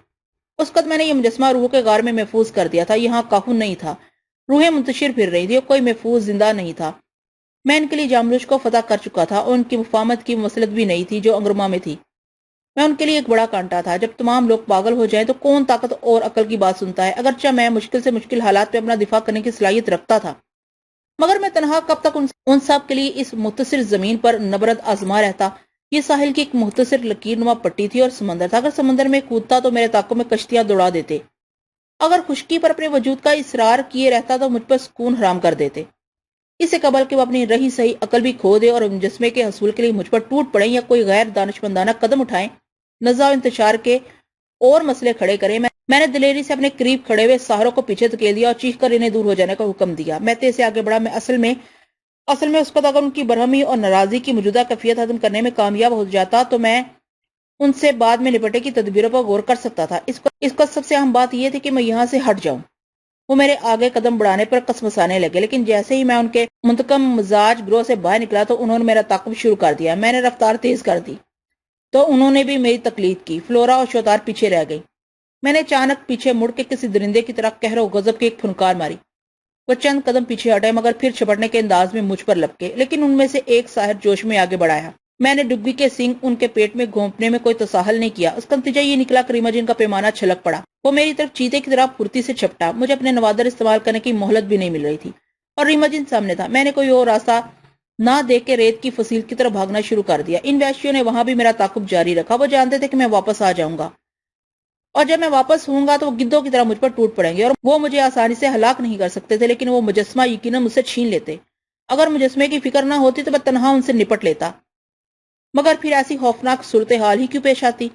اس وقت میں نے یہ مجسمہ روح کے غار میں محفوظ کر دیا تھا، یہاں کاہن نہیں تھا، روحیں منتشر پھر رہی تھی اور کوئی محفوظ زندہ نہیں تھا۔ میں ان کے لیے جاملوش کو فتح کر چکا تھا اور ان کی مفاہمت کی مسلط بھی نہیں تھی جو انگروما میں تھی۔ میں ان کے لیے ایک بڑا کانٹا تھا۔ جب تمام لوگ پاگل ہو جائیں تو کون طاقت اور عقل کی بات سنتا ہے؟ اگرچہ میں مشکل سے مشکل حالات میں اپنا دفاع کرنے کی صلاحیت رکھتا تھا، مگر میں تنہا کب تک ان سب کے لیے اس مختصر زمین پر نبرد آزما رہتا؟ یہ ساحل کی ایک مختصر لکیر نما پٹی تھی اور سمندر تھا۔ اگر سمندر میں کودتا تو میرے تعاقب میں کشتیاں دوڑا دیتے، اگر خشکی پر اپنے وجود کا اصرار کیے رہتا تو مجھ پر سکون حرام کر دیتے۔ اس سے قبل کہ وہ اپنی رہی صحیح عقل بھی کھو دے اور مجسمے کے حصول کے لیے مجھ پر ٹوٹ پڑیں یا کوئی غیر دانشمندانہ قدم اٹھائیں، نزاع و انتشار کے اور مسئلے کھڑے کریں، میں نے دلیری سے اپنے قریب کھڑے ہوئے ساحروں کو پیچھے دھکیل دیا اور چیخ کر انہیں دور ہو جانے کا حکم دیا۔ میں تیز سے آگے بڑھا۔ میں اصل میں اس وقت اگر ان کی برہمی اور ناراضی کی موجودہ کیفیت ختم کرنے میں کامیاب ہو جاتا تو میں ان سے بعد میں نپٹے کی تدبیروں پر غور کر سکتا تھا۔ اس کا سب سے اہم بات یہ تھی کہ میں یہاں سے ہٹ جاؤں۔ وہ میرے آگے قدم بڑھانے پر کسمسانے لگے، لیکن جیسے ہی میں ان کے منتقم مزاج گروہ سے باہر نکلا تو انہوں نے میرا تعاقب شروع کر دیا۔ میں نے رفتار تیز کر دی تو انہوں نے بھی میری تقلید کی۔ فلورا اور شوتار پیچھے رہ گئی۔ میں نے اچانک پیچھے مڑ کے کسی درندے کی طرح قہر و غضب کی ایک پھنکار ماری۔ وہ چند قدم پیچھے ہٹے مگر پھر چھپٹنے کے انداز میں مجھ پر لپکے، لیکن ان میں سے ایک ساحر جوش میں آگے بڑھایا۔ میں نے ڈبی کے سینگ ان کے پیٹ میں گھونپنے میں کوئی تساہل نہیں کیا۔ اس کا نتیجہ یہ نکلا کہ ریماجن کا پیمانہ چھلک پڑا۔ وہ میری طرف چیتے کی طرح پھرتی سے چھپٹا۔ مجھے اپنے نوادر استعمال کرنے کی مہلت بھی نہیں مل رہی تھی اور ریماجن سامنے تھا۔ میں نے کوئی اور راستہ نہ دیکھ کے ریت کی فصیل کی طرف بھاگنا شروع کر دیا۔ ان وحشیوں نے وہاں بھی میرا تعاقب جاری رکھا۔ وہ جانتے تھے کہ میں واپس آ جاؤں گا، اور جب میں واپس ہوں گا تو وہ گدوں کی طرح مجھ پر ٹوٹ پڑیں گے اور وہ مجھے آسانی سے ہلاک نہیں کر سکتے تھے، لیکن وہ مجسمہ یقیناً مجھ سے چھین لیتے۔ اگر مجسمے کی فکر نہ ہوتی تو میں تنہا ان سے نپٹ لیتا، مگر پھر ایسی خوفناک صورتحال ہی کیوں پیش آتی؟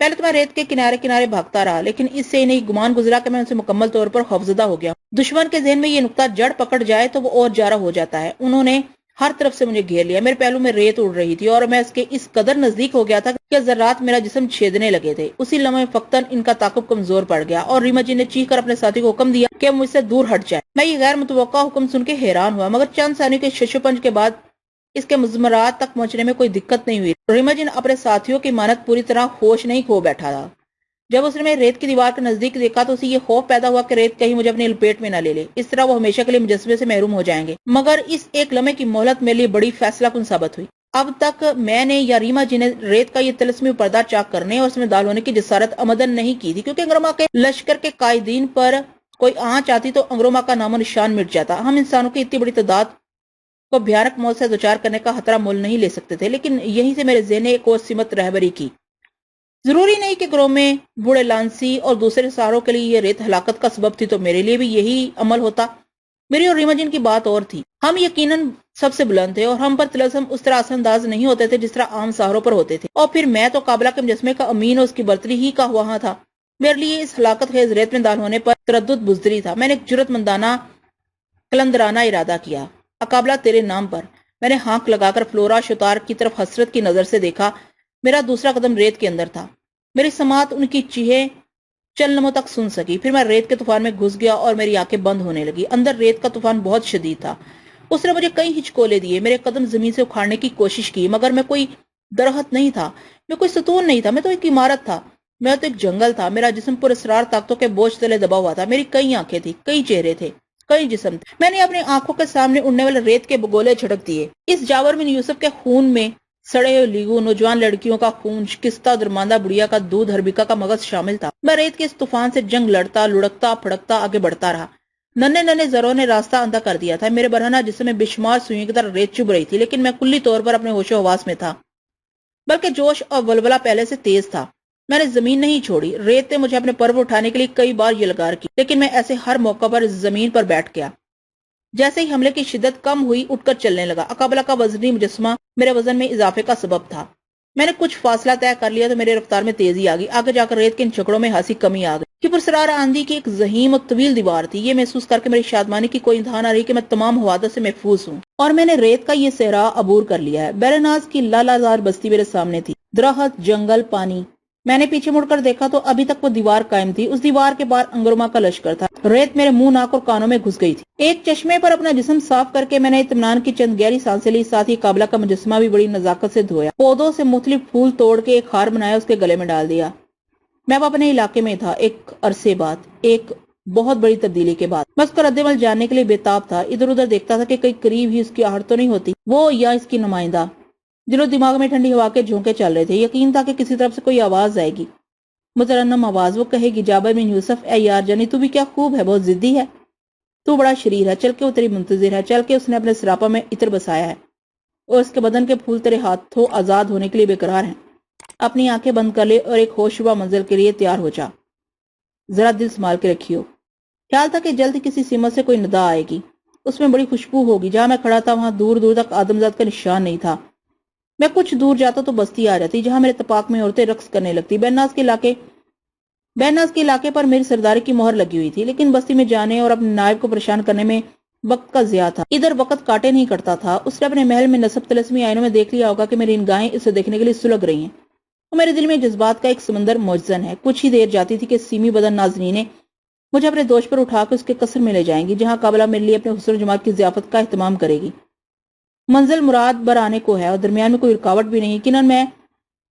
پہلے تو میں ریت کے کنارے کنارے بھاگتا رہا، لیکن اس سے انہیں گمان گزرا کہ میں ان سے مکمل طور پر خوفزدہ ہو گیا۔ دشمن کے ذہن میں یہ نقطہ جڑ پکڑ جائے تو وہ اور جارا ہو جاتا ہے۔ انہوں نے ہر طرف سے مجھے گھیر لیا۔ میرے پہلو میں ریت اڑ رہی تھی اور میں اس کے اس قدر نزدیک ہو گیا تھا کہ ذرات میرا جسم چھیدنے لگے تھے۔ اسی لمحے فقطاً ان کا تعاقب کمزور پڑ گیا اور ریما جی نے چیخ کر اپنے ساتھی کو حکم دیا کہ مجھ سے دور ہٹ جائے۔ میں یہ غیر متوقع حکم سن کے حیران ہوا، مگر چند ثانیوں کے شش و پنج کے بعد اس کے مضمرات تک پہنچنے میں کوئی دقت نہیں ہوئی۔ ریما جی نے اپنے ساتھیوں کی مانت پوری طرح ہوش نہیں کھو بیٹھا تھا۔ جب اس نے میں ریت کی دیوار کے نزدیک دیکھا تو اسے یہ خوف پیدا ہوا کہ ریت کہیں مجھے اپنی لپیٹ میں نہ لے لے، اس طرح وہ ہمیشہ کے لیے مجسمے سے محروم ہو جائیں گے۔ مگر اس ایک لمحے کی مہلت میرے لیے بڑی فیصلہ کن ثابت ہوئی۔ اب تک میں نے یا ریما جی نے ریت کا یہ طلسمی پردہ چاک کرنے اور اس میں دال ہونے کی جسارت عمدن نہیں کی تھی، کیونکہ انگرما کے لشکر کے قائدین پر کوئی آنچ آتی تو انگرما کا نام و نشان مٹ جاتا۔ ہم انسانوں کی اتنی بڑی تعداد کو بھیانک موت سے دوچار کرنے کا خطرہ مول نہیں لے سکتے تھے، لیکن یہیں سے میرے ذہن نے ایک اور سمت رہبری کی۔ ضروری نہیں کہ گروہ میں بوڑھے لانسی اور دوسرے ساروں کے لیے یہ ریت ہلاکت کا سبب تھی، تو میرے لیے بھی یہی عمل ہوتا۔ میری اور ریما جن کی بات اور تھی۔ ہم یقیناً سب سے بلند تھے اور ہم پر طلسم اس طرح اثر انداز نہیں ہوتے تھے جس طرح عام سہاروں پر ہوتے تھے، اور پھر میں تو قابلہ کے مجسمے کا امین اور اس کی برتری ہی کا ہوا تھا۔ میرے لیے اس ہلاکت خیز ریت میں دال ہونے پر تردد بزدری تھا۔ میں نے ایک جرت مندانہ قلندرانہ ارادہ کیا۔ اقابلہ تیرے نام پر۔ میں نے ہانک لگا کر فلورا شتار کی طرف حسرت کی نظر سے دیکھا۔ میرا دوسرا قدم ریت کے اندر تھا۔ میری سماعت ان کی چیخیں چند لمحوں تک سن سکی، پھر میں ریت کے طوفان میں گھس گیا اور میری آنکھیں بند ہونے لگی۔ اندر ریت کا طوفان بہت شدید تھا۔ اس نے مجھے کئی ہچکولے دیے، میرے قدم زمین سے اکھاڑنے کی کوشش کی، مگر میں کوئی درخت نہیں تھا، میں کوئی ستون نہیں تھا، میں تو ایک عمارت تھا، میں تو ایک جنگل تھا۔ میرا جسم پر اسرار طاقتوں کے بوجھ تلے دبا ہوا تھا۔ میری کئی آنکھیں تھی، کئی چہرے تھے، کئی جسم تھے۔ میں نے اپنی آنکھوں کے سامنے اڑنے والے ریت کے بگولے چھڑک دیے۔ اس جاور بن یوسف کے خون میں سڑے ہوئے لیگو، نوجوان لڑکیوں کا خون، شکستہ درماندہ بڑھیا کا دودھ، ہربیکا کا مغز شامل تھا۔ میں ریت کے اس طوفان سے جنگ لڑتا، لڑکتا، پھڑکتا آگے بڑھتا رہا۔ ننے ننے ذروں نے راستہ اندھا کر دیا تھا۔ میرے برہنہ جسم میں بے شمار سوئیوں کی طرح ریت چبھ رہی تھی، لیکن میں کلی طور پر اپنے ہوش و حواس میں تھا، بلکہ جوش اور ولولہ پہلے سے تیز تھا۔ میں نے زمین نہیں چھوڑی۔ ریت نے مجھے اپنے پر اٹھانے کے لیے کئی بار یلغار کی، لیکن میں ایسے ہر موقع پر زمین پر بیٹھ گیا۔ جیسے ہی حملے کی شدت کم ہوئی، اٹھ کر چلنے لگا۔ اقابلہ کا وزنی مجسمہ میرے وزن میں اضافے کا سبب تھا۔ میں نے کچھ فاصلہ طے کر لیا تو میرے رفتار میں تیزی آ گئی۔ آگے جا کر ریت کے ان چکروں میں خاصی کمی آ گئی۔ کہ پرسرار آندھی کی ایک ذہیم اور طویل دیوار تھی۔ یہ محسوس کر کے میری شادمانی کی کوئی انتہا نہ رہی کہ میں تمام حوادث سے محفوظ ہوں اور میں نے ریت کا یہ صحرا عبور کر لیا ہے۔ بیرناز کی لالازار بستی میرے سامنے تھی، درخت، جنگل، پانی۔ میں نے پیچھے مڑ کر دیکھا تو ابھی تک وہ دیوار قائم تھی۔ اس دیوار کے باہر انگرما کا لشکر تھا۔ ریت میرے منہ، ناک اور کانوں میں گھس گئی تھی۔ ایک چشمے پر اپنا جسم صاف کر کے میں نے اطمینان کی چند گہری سانسیں لی، ساتھ ہی قابلہ کا مجسمہ بھی بڑی نزاکت سے دھویا، پودوں سے مختلف پھول توڑ کے ایک ہار بنایا، اس کے گلے میں ڈال دیا۔ میں اب اپنے علاقے میں تھا، ایک عرصے بعد، ایک بہت بڑی تبدیلی کے بعد۔ میں اس کا رد عمل جاننے کے لیے بےتاب تھا، ادھر ادھر دیکھتا تھا کہ کئی قریب ہی اس کی آہٹ تو نہیں ہوتی، وہ یا اس کی نمائندہ۔ دل و دماغ میں ٹھنڈی ہوا کے جھونکے چل رہے تھے۔ یقین تھا کہ کسی طرف سے کوئی آواز آئے گی، مترنم آواز۔ وہ کہے گی، جابر بن یوسف، اے یار جانی، تو بھی کیا خوب ہے، بہت ضدی ہے، تو بڑا شریر ہے، چل کے وہ تیری منتظر ہے، چل کے اس نے اپنے سراپا میں عطر بسایا ہے اور اس کے بدن کے پھول تیرے ہاتھوں آزاد ہونے کے لیے بےقرار ہیں۔ اپنی آنکھیں بند کر لے اور ایک ہوش شبہ منزل کے لیے تیار ہو جا۔ ذرا دل سنبھال کے رکھیو۔ خیال تھا کہ جلد کسی سمت سے کوئی ندا آئے گی، اس میں بڑی خوشبو ہوگی۔ جہاں میں کھڑا تھا وہاں دور دور تک آدمزاد کا نشان نہیں تھا۔ میں کچھ دور جاتا تو بستی آ جاتی جہاں میرے اتفاق میں عورتیں رقص کرنے لگتی۔ بہناز کے علاقے پر میری سرداری کی مہر لگی ہوئی تھی، لیکن بستی میں جانے اور اپنے نائب کو پریشان کرنے میں وقت کا ضیاع تھا۔ ادھر وقت کاٹے نہیں کرتا تھا۔ اس نے اپنے محل میں نصب طلسمی آئینوں میں دیکھ لیا ہوگا کہ میری نگاہیں اسے دیکھنے کے لیے سلگ رہی ہیں، تو میرے دل میں جذبات کا ایک سمندر موجزن ہے۔ کچھ ہی دیر جاتی تھی کہ سیمی بدن ناظرینیں مجھے اپنے دوش پر اٹھا کے اس کے قصر میں لے جائیں گی، جہاں قابلہ میرے لیے اپنے حسن و جمال کی ضیافت کا اہتمام کرے گی۔ منزل مراد بر آنے کو ہے اور درمیان میں کوئی رکاوٹ بھی نہیں۔ یقیناً میں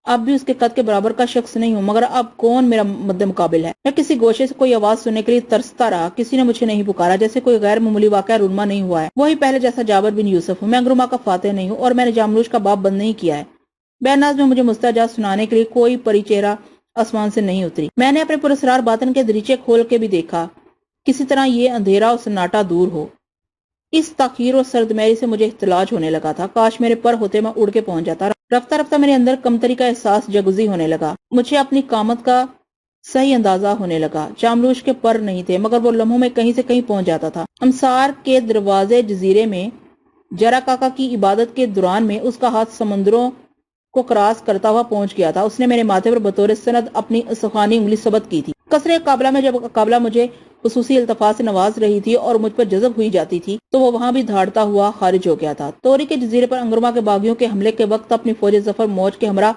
اب بھی اس کے قد کے برابر کا شخص نہیں ہوں، مگر اب کون میرا مد مقابل ہے؟ میں کسی گوشے سے کوئی آواز سننے کے لیے ترستا رہا، کسی نے مجھے نہیں پکارا، جیسے کوئی غیر معمولی واقعہ رونما نہیں ہوا ہے۔ وہی پہلے جیسا جابر بن یوسف ہوں۔ میں انگرما کا فاتح نہیں ہوں اور میں نے جاملوش کا باب بند نہیں کیا ہے۔ بہناز میں مجھے مستجاب سنانے کے لیے کوئی پری چہرہ آسمان سے نہیں اتری۔ میں نے اپنے پراسرار باطن کے دریچے کھول کے بھی دیکھا، کسی طرح یہ اندھیرا اور سناٹا دور ہو۔ اس تاخیر اور سردمیری سے مجھے اختلاج ہونے لگا تھا۔ کاش میرے پر ہوتے میں اڑ کے پہنچ جاتا۔ رفتہ رفتہ میرے اندر کمتری کا احساس جگزی ہونے لگا۔ مجھے اپنی قامت کا صحیح اندازہ ہونے لگا۔ جاملوش کے پر نہیں تھے، مگر وہ لمحوں میں کہیں سے کہیں پہنچ جاتا تھا۔ امسار کے دروازے جزیرے میں جرا کاکا کی عبادت کے دوران میں اس کا ہاتھ سمندروں کو کراس کرتا ہوا پہنچ گیا تھا۔ اس نے میرے ماتھے پر بطور سند اپنی سخانی انگلی ثبت کی تھی۔ قصر قابلہ میں جب قابلہ مجھے خصوصی التفات سے نواز رہی تھی اور مجھ پر جذب ہوئی جاتی تھی تو وہ وہاں بھی دھاڑتا ہوا خارج ہو گیا تھا۔ توری کے جزیرے پر انگرما کے باغیوں کے حملے کے وقت اپنی فوج ظفر موج کے ہمراہ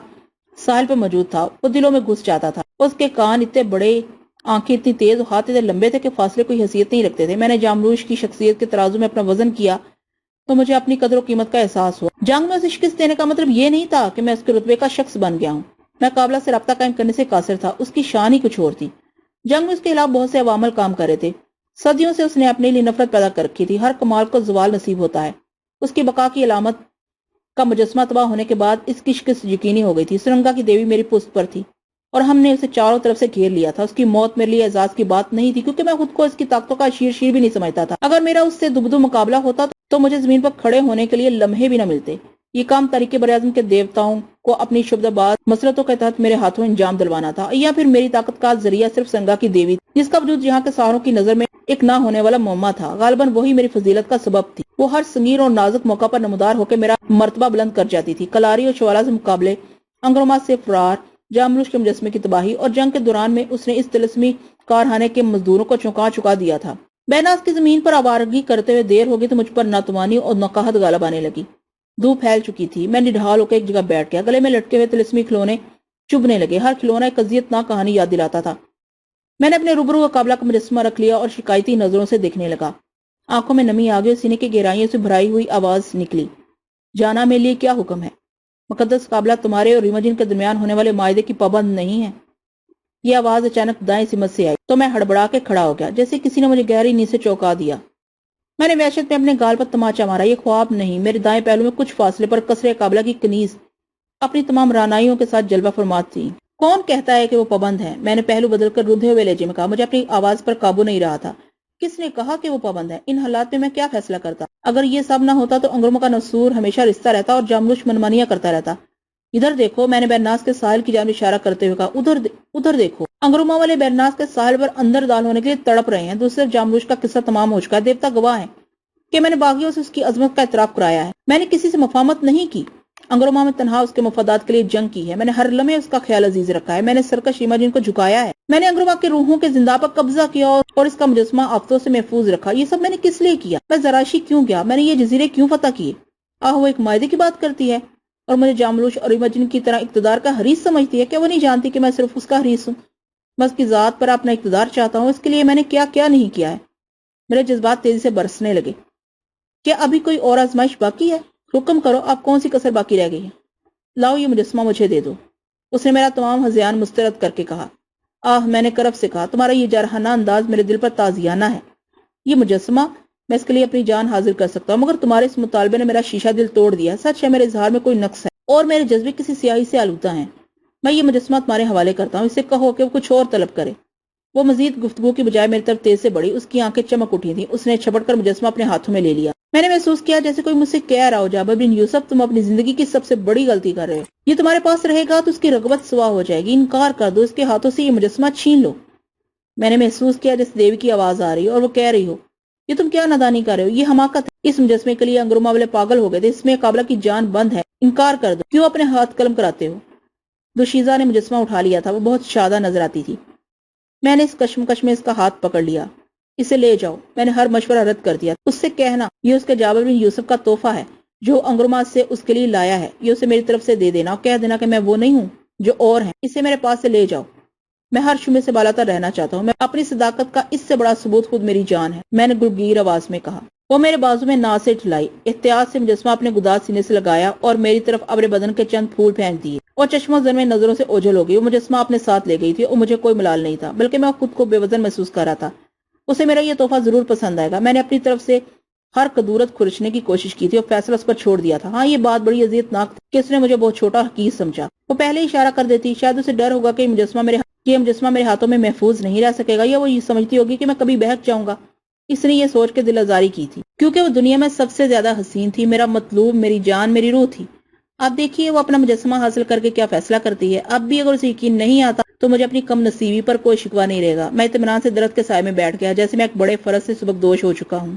ساحل پر موجود تھا۔ وہ دلوں میں گھس جاتا تھا۔ اس کے کان اتنے بڑے، آنکھیں اتنی تیز اور ہاتھ اتنے لمبے تھے کہ فاصلے کوئی حیثیت نہیں رکھتے تھے۔ میں نے جاملوش کی شخصیت کے ترازو میں اپنا وزن کیا تو مجھے اپنی قدر و قیمت کا احساس ہوا۔ جنگ میں اسے شکست دینے کا مطلب یہ نہیں تھا کہ میں اس کے رتبے کا شخص بن گیا ہوں۔ میں قابلہ سے رابطہ قائم کرنے سے قاصر تھا۔ اس کی شان ہی کچھ اور تھی۔ جنگ میں اس کے خلاف بہت سے عوامل کام کر رہے تھے۔ صدیوں سے اس نے اپنے لیے نفرت پیدا کر رکھی تھی۔ ہر کمال کو زوال نصیب ہوتا ہے۔ اس کی بقا کی علامت کا مجسمہ تباہ ہونے کے بعد اس کی شکست یقینی ہو گئی تھی۔ سرنگا کی دیوی میری پشت پر تھی اور ہم نے اسے چاروں طرف سے گھیر لیا تھا۔ اس کی موت میرے لیے اعزاز کی بات نہیں تھی، کیونکہ میں خود کو اس کی طاقتوں کا شیر بھی نہیں سمجھتا تھا۔ اگر میرا اس سے دبدو مقابلہ ہوتا تو مجھے زمین پر کھڑے ہونے کے لیے لمحے بھی نہ ملتے۔ یہ کام تاریخ براعظم کے دیوتاؤں کو اپنی شبدآباد مسلطوں کے تحت میرے ہاتھوں انجام دلوانا تھا، یا پھر میری طاقت کا ذریعہ صرف سرنگا کی دیوی تھی، جس کا وجود یہاں کے سہاروں کی نظر میں ایک نہ ہونے والا معمہ تھا۔ غالباً وہی میری فضیلت کا سبب تھی۔ وہ ہر سنگین اور نازک موقع پر نمودار ہو کے میرا مرتبہ بلند کر جاتی تھی۔ کلاری اور شوالا سے مقابلے، انگرما سے فرار، جاملوش کے مجسمے کی تباہی اور جنگ کے دوران میں اس نے اس طلسمی کارخانے کے مزدوروں کو چکا دیا تھا۔ بہناز کی زمین پر آوارگی کرتے ہوئے دیر ہوگی تو مجھ پر ناتوانی اور نقاہت غالب آنے لگی۔ دھوپ پھیل چکی تھی۔ میں نڈھال ہو کے ایک جگہ بیٹھ گیا۔ گلے میں لٹکے ہوئے طلسمی کھلونے چبھنے لگے۔ ہر کھلونا ایک اذیتناک کہانی یاد دلاتا تھا۔ میں نے اپنے روبرو قابلہ کا مجسمہ رکھ لیا اور شکایتی نظروں سے دیکھنے لگا۔ آنکھوں میں نمی آ گئی اور سینے کی گہرائیوں سے بھرائی ہوئی آواز نکلی، جانا میرے لیے کیا حکم ہے؟ مقدس قابلہ تمہارے اور ریمجن کے درمیان ہونے والے معاہدے کی پابند نہیں ہے۔ یہ آواز اچانک دائیں سمت سے آئی تو میں ہڑبڑا کے کھڑا ہو گیا، جیسے کسی نے مجھے گہری نیند سے چونکا دیا۔ میں نے وحشت میں اپنے گال پر تماچا مارا۔ یہ خواب نہیں۔ میرے دائیں پہلو میں کچھ فاصلے پر قصر قابلہ کی کنیز اپنی تمام رانائیوں کے ساتھ جلوہ فرمات تھی۔ کون کہتا ہے کہ وہ پابند ہے؟ میں نے پہلو بدل کر رندھے ہوئے لہجے میں کہا۔ مجھے اپنی آواز پر قابو نہیں رہا تھا۔ کس نے کہا کہ وہ پابند ہے؟ ان حالات میں کیا فیصلہ کرتا؟ اگر یہ سب نہ ہوتا تو انگرما کا نسور ہمیشہ رستہ رہتا اور جاملوش منمانیاں کرتا رہتا۔ ادھر دیکھو، میں نے بہناز کے ساحل کی جانب اشارہ کرتے ہوئے کہا۔ ادھر دیکھو۔ انگرما والے بہناز کے ساحل پر اندر دال ہونے کے لیے تڑپ رہے ہیں۔ دوسرے جاملوش کا قصہ تمام ہو چکا ہے۔ دیوتا گواہ ہیں کہ میں نے باغیوں سے اس کی عظمت کا اعتراف کرایا ہے۔ میں نے کسی سے مفاہمت نہیں کی۔ انگرما میں تنہا اس کے مفادات کے لیے جنگ کی ہے۔ میں نے ہر لمحے اس کا خیال عزیز رکھا ہے۔ میں نے سرکش ریمجن کو جھکایا ہے۔ میں نے انگرما کے روحوں کے زندہ پر قبضہ کیا اور اس کا مجسمہ آفتوں سے محفوظ رکھا۔ یہ سب میں نے کس لیے کیا؟ میں زراشی کیوں گیا؟ میں نے یہ جزیرے کیوں فتح کیے؟ وہ ایک معاہدے کی بات کرتی ہے اور مجھے جاملوش اور ریمجن کی طرح اقتدار کا حریص سمجھتی ہے۔ کیا وہ نہیں جانتی کہ میں صرف اس کا حریص ہوں؟ میں اس کی ذات پر اپنا اقتدار چاہتا ہوں۔ اس کے لیے میں نے کیا نہیں کیا ہے۔ میرے جذبات تیزی سے برسنے لگے۔ کیا ابھی کوئی اور آزمائش باقی ہے؟ حکم کرو، اب کون سی کسر باقی رہ گئی ہے؟ لاؤ یہ مجسمہ مجھے دے دو۔ اس نے میرا تمام ہذیان مسترد کر کے کہا۔ میں نے کرب سے کہا، تمہارا یہ جارحانہ انداز میرے دل پر تازیانہ ہے۔ یہ مجسمہ، میں اس کے لیے اپنی جان حاضر کر سکتا ہوں، مگر تمہارے اس مطالبے نے میرا شیشہ دل توڑ دیا۔ سچ ہے میرے اظہار میں کوئی نقص ہے اور میرے جذبے کسی سیاہی سے آلودہ ہیں۔ میں یہ مجسمہ تمہارے حوالے کرتا ہوں۔ اسے کہو کہ وہ کچھ اور طلب کرے۔ وہ مزید گفتگو کی بجائے میری طرف تیز سے بڑھی، اس کی آنکھیں چمک اٹھی تھیں، اس نے چھپٹ کر مجسمہ اپنے ہاتھوں میں لے لیا۔ میں نے محسوس کیا جیسے کوئی مجھ سے کہہ رہا ہو، جابر بن یوسف، تم اپنی زندگی کی سب سے بڑی غلطی کر رہے ہو، یہ تمہارے پاس رہے گا تو اس کی رغبت سوا ہو جائے گی، انکار کر دو، اس کے ہاتھوں سے یہ مجسمہ چھین لو۔ میں نے محسوس کیا جیسے دیوی کی آواز آ رہی ہے اور وہ کہہ رہی ہو، یہ تم کیا نادانی کر رہے ہو، یہ حماقت ہے، اس مجسمے کے لیے انگروما والے پاگل ہو گئے تھے، اس میں قابلہ کی جان بند ہے، انکار کر دو، کیوں اپنے ہاتھ قلم کراتے ہو؟ دوشیزہ نے مجسمہ اٹھا لیا تھا، وہ بہت شادہ نظر آتی تھی۔ میں نے اس کشمکش میں اس کا ہاتھ پکڑ لیا۔ اسے لے جاؤ، میں نے ہر مشورہ رد کر دیا، اس سے کہنا یہ اس کے جابر بن یوسف کا تحفہ ہے جو انگروما سے اس کے لیے لایا ہے، یہ اسے میری طرف سے دے دینا اور کہہ دینا کہ میں وہ نہیں ہوں جو اور ہیں، اسے میرے پاس سے لے جاؤ۔ میں ہر شبے سے بالاتر رہنا چاہتا ہوں، میں اپنی صداقت کا اس سے بڑا ثبوت خود میری جان ہے، میں نے گرگیر آواز میں کہا۔ وہ میرے بازو میں ناز سے ٹھلائی، احتیاط سے مجسمہ اپنے گداز سینے سے لگایا اور میری طرف ابر بدن کے چند پھول پھینک دیے، اور چشموں زر میں نظروں سے اوجھل ہو گئی۔ وہ مجسمہ اپنے ساتھ لے گئی تھی اور مجھے کوئی ملال نہیں تھا، بلکہ میں خود کو بے وزن محسوس کر رہا تھا۔ اسے میرا یہ تحفہ ضرور پسند آئے گا، میں نے اپنی طرف سے ہر قدورت کھرچنے کی کوشش کی تھی اور فیصلہ اس پر چھوڑ دیا تھا۔ ہاں، یہ بات بڑی اذیت ناک تھی کہ اس نے مجھے بہت چھوٹا اور حقیر سمجھا۔ وہ پہلے ہی اشارہ کر دیتی، شاید اسے ڈر ہوگا کہ یہ مجسمہ میرے ہاتھوں میں محفوظ نہیں رہ سکے گا، یا وہ یہ سمجھتی ہوگی کہ میں کبھی بہک جاؤں گا۔ اس نے یہ سوچ کے دل آزاری کی تھی، کیونکہ وہ دنیا میں سب سے زیادہ حسین تھی، میرا مطلوب، میری جان، میری روح تھی۔ اب دیکھیے وہ اپنا مجسمہ حاصل کر کے کیا فیصلہ کرتی ہے۔ اب بھی اگر اسے یقین نہیں آتا تو مجھے اپنی کم نصیبی پر کوئی شکوہ نہیں رہے گا۔ میں اطمینان سے درخت کے سائے میں بیٹھ گیا، جیسے میں ایک بڑے فرض سے سبکدوش ہو چکا ہوں۔